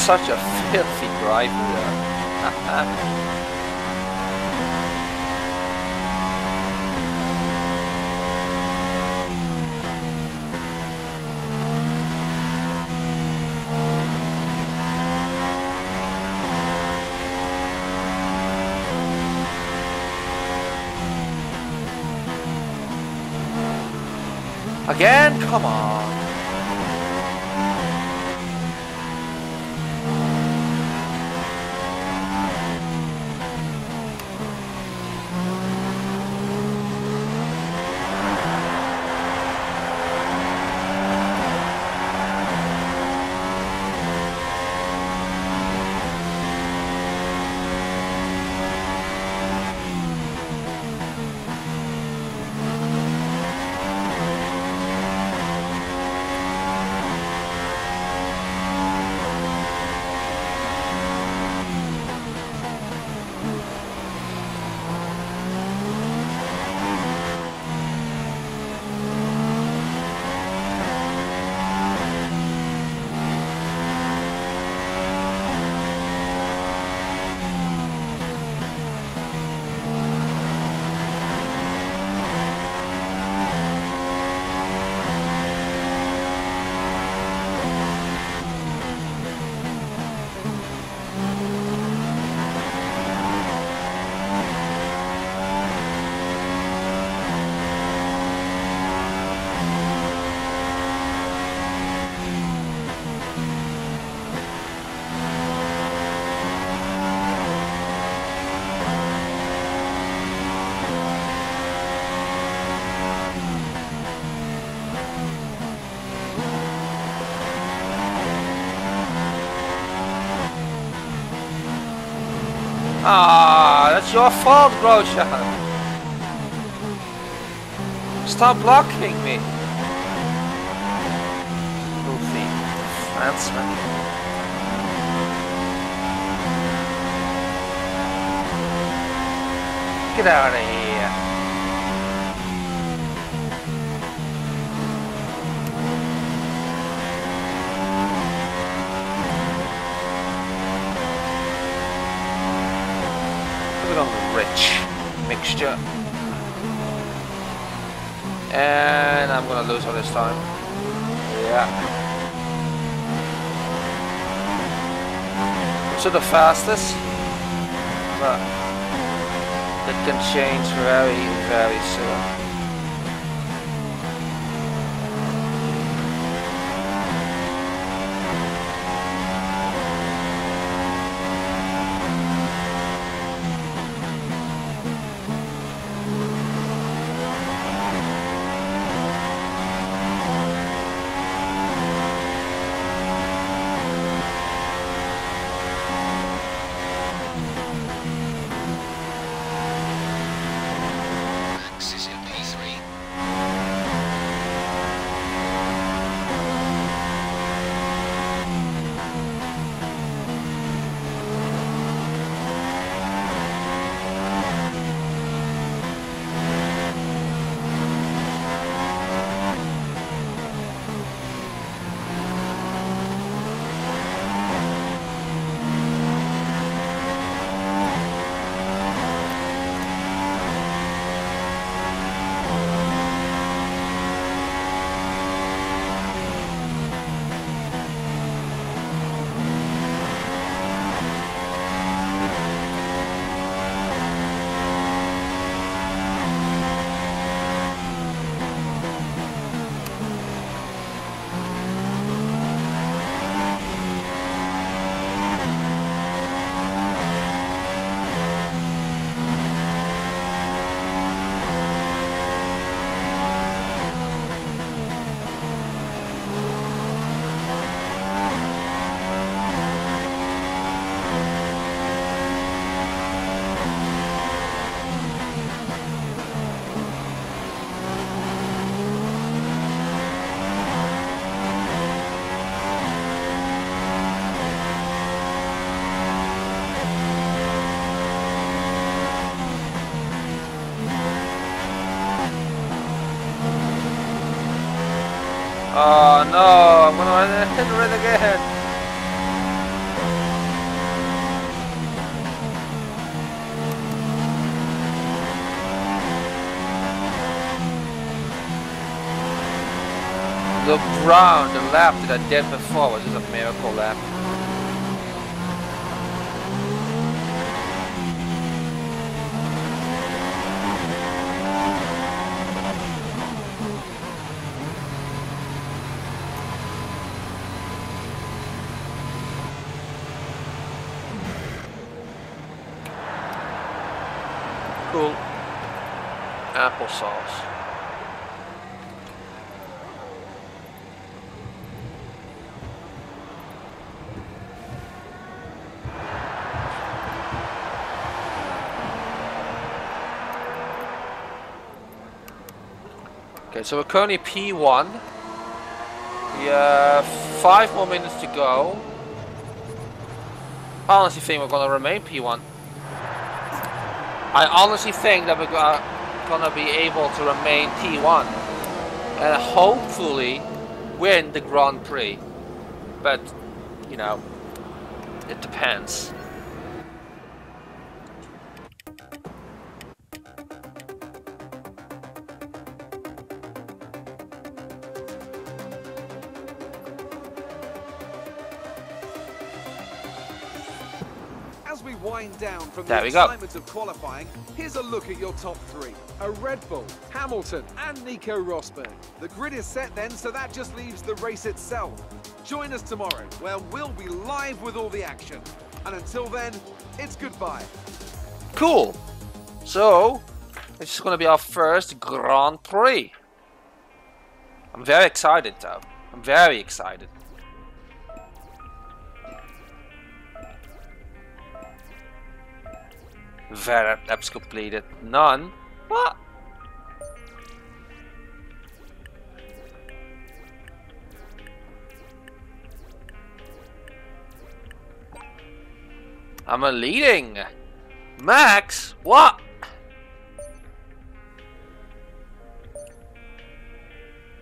Such a filthy driver. Again? Come on. Ah, that's your fault, Grosjean. Stop blocking me. Filthy Franceman. Get out of here. On the rich mixture, and I'm gonna lose all this time. Yeah, so the fastest, but it can change very, very soon. Max is in P3. Oh no, I'm gonna hit it again. The ground, the lap that I did before was just a miracle lap. Cool. Applesauce. Okay, so we're currently P1. We have 5 more minutes to go. I honestly think we're gonna remain P1. I honestly think that we're gonna be able to remain P1 and hopefully win the Grand Prix. But, you know, it depends. As we wind down from There the we go. excitement of qualifying, here's a look at your top 3. A Red Bull, Hamilton and Nico Rosberg. The grid is set then, so that just leaves the race itself. Join us tomorrow, where we'll be live with all the action. And until then, it's goodbye. Cool. So, it's gonna be our first Grand Prix. I'm very excited though. I'm very excited. Very laps completed. None. What? I'm leading. Max, what?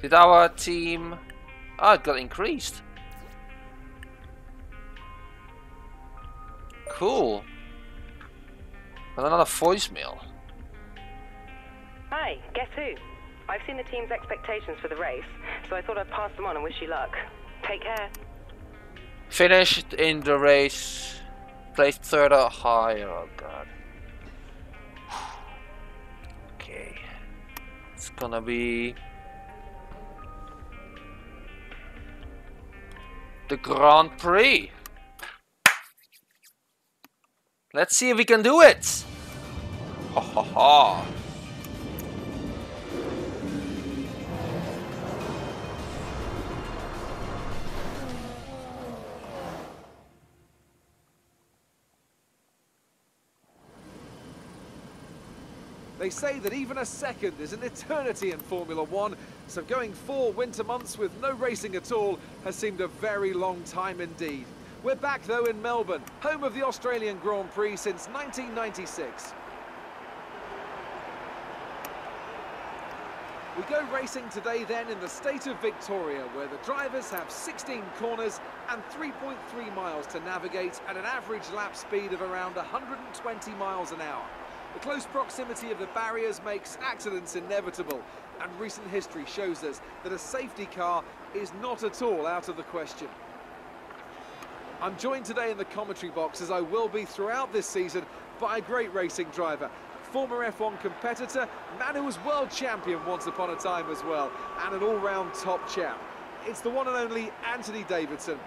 Did our team... Oh, it got increased. Cool. And another voicemail. Hi, guess who? I've seen the team's expectations for the race, so I thought I'd pass them on and wish you luck. Take care. Finished in the race. Placed 3rd or higher. Oh god. Okay. It's gonna be... the Grand Prix. Let's see if we can do it. Ha ha ha. They say that even a second is an eternity in Formula One, so going 4 winter months with no racing at all has seemed a very long time indeed. We're back though in Melbourne, home of the Australian Grand Prix since 1996. We go racing today then in the state of Victoria, where the drivers have 16 corners and 3.3 miles to navigate at an average lap speed of around 120 miles an hour. The close proximity of the barriers makes accidents inevitable, and recent history shows us that a safety car is not at all out of the question. I'm joined today in the commentary box, as I will be throughout this season, by a great racing driver, former F1 competitor, man who was world champion once upon a time as well, and an all-round top chap. It's the one and only Anthony Davidson.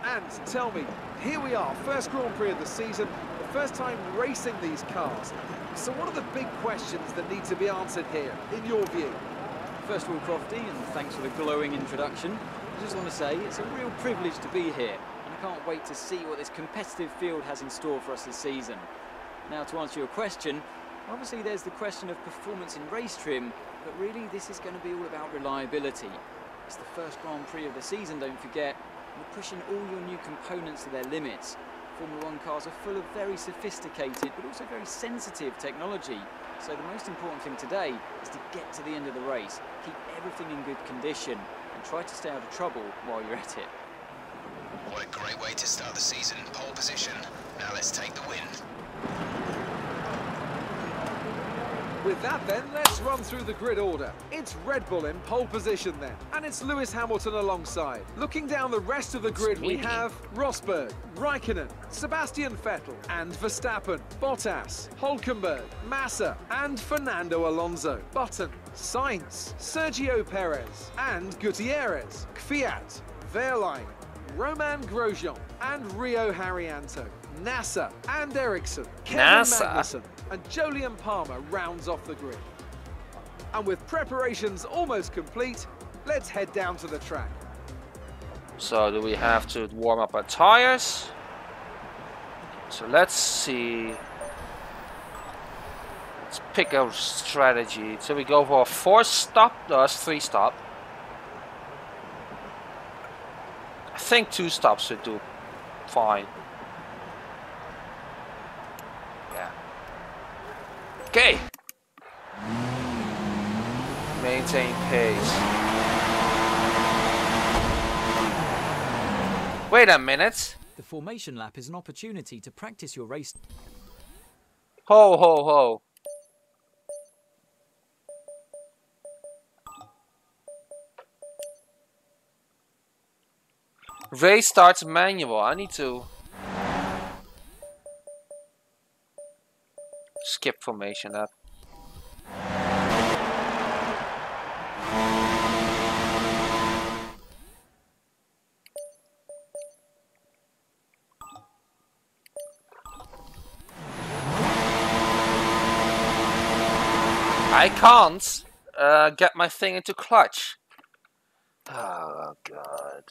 And tell me, here we are, first Grand Prix of the season, the first time racing these cars. So what are the big questions that need to be answered here, in your view? First of all, Crofty, and thanks for the glowing introduction. I just want to say it's a real privilege to be here, and I can't wait to see what this competitive field has in store for us this season. Now, to answer your question, obviously there's the question of performance in race trim, but really this is going to be all about reliability. It's the first Grand Prix of the season, don't forget. We're pushing all your new components to their limits. Formula One cars are full of very sophisticated but also very sensitive technology. So the most important thing today is to get to the end of the race, keep everything in good condition, and try to stay out of trouble while you're at it. What a great way to start the season. Pole position. Now let's take the win. With that then, let's run through the grid order. It's Red Bull in pole position then, and it's Lewis Hamilton alongside. Looking down the rest of the grid, we have Rosberg, Raikkonen, Sebastian Vettel, and Verstappen, Bottas, Hülkenberg, Massa, and Fernando Alonso, Button, Sainz, Sergio Perez, and Gutierrez, Kvyat, Wehrlein, Romain Grosjean, and Rio Haryanto, Nasser and Ericsson, Kevin Magnussen, and Jolyon Palmer rounds off the grid. And with preparations almost complete, let's head down to the track. So do we have to warm up our tires? So let's see. Let's pick our strategy. So we go for a 4-stop, no, that's 3-stop. I think 2 stops should do fine. Yeah. Okay. Maintain pace. Wait a minute. The formation lap is an opportunity to practice your race. Ho ho ho. Race starts manual. I need to skip formation up. I can't get my thing into clutch. Oh god.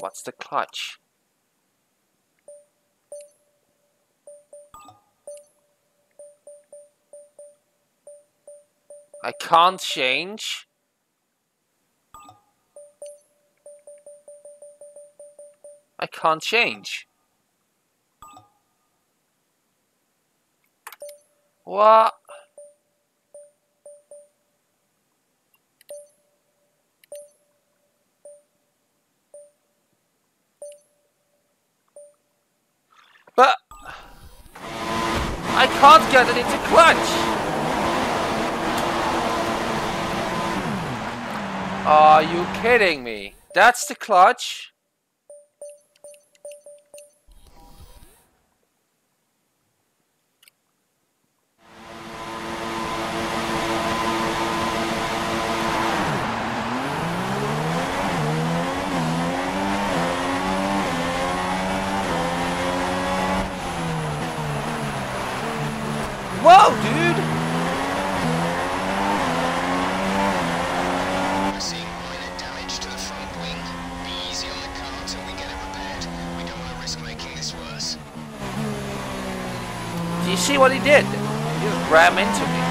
What's the clutch? I can't change. I can't change. What? But I can't get it into clutch. Are you kidding me? That's the clutch. Whoa, dude! We're seeing minor damage to the front wing. Be easy on the car until we get it repaired. We don't want to risk making this worse. Do you see what he did? He just rammed into me.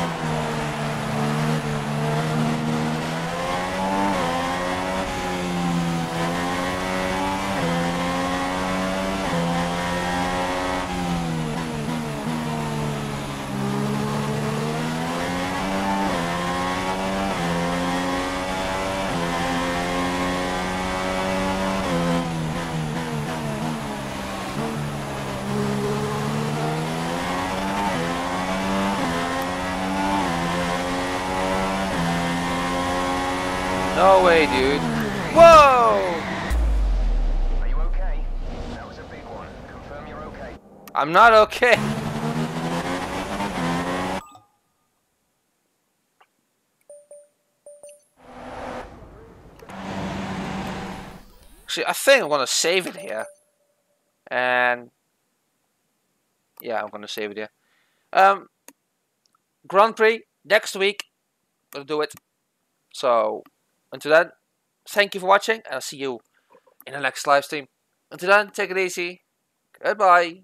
No way, dude. Whoa! Are you okay? That was a big one. Confirm you're okay. I'm not okay. Actually, I think I'm gonna save it here. And yeah, I'm gonna save it here. Grand Prix next week. Gonna do it. So until then, thank you for watching, and I'll see you in the next live stream. Until then, take it easy. Goodbye.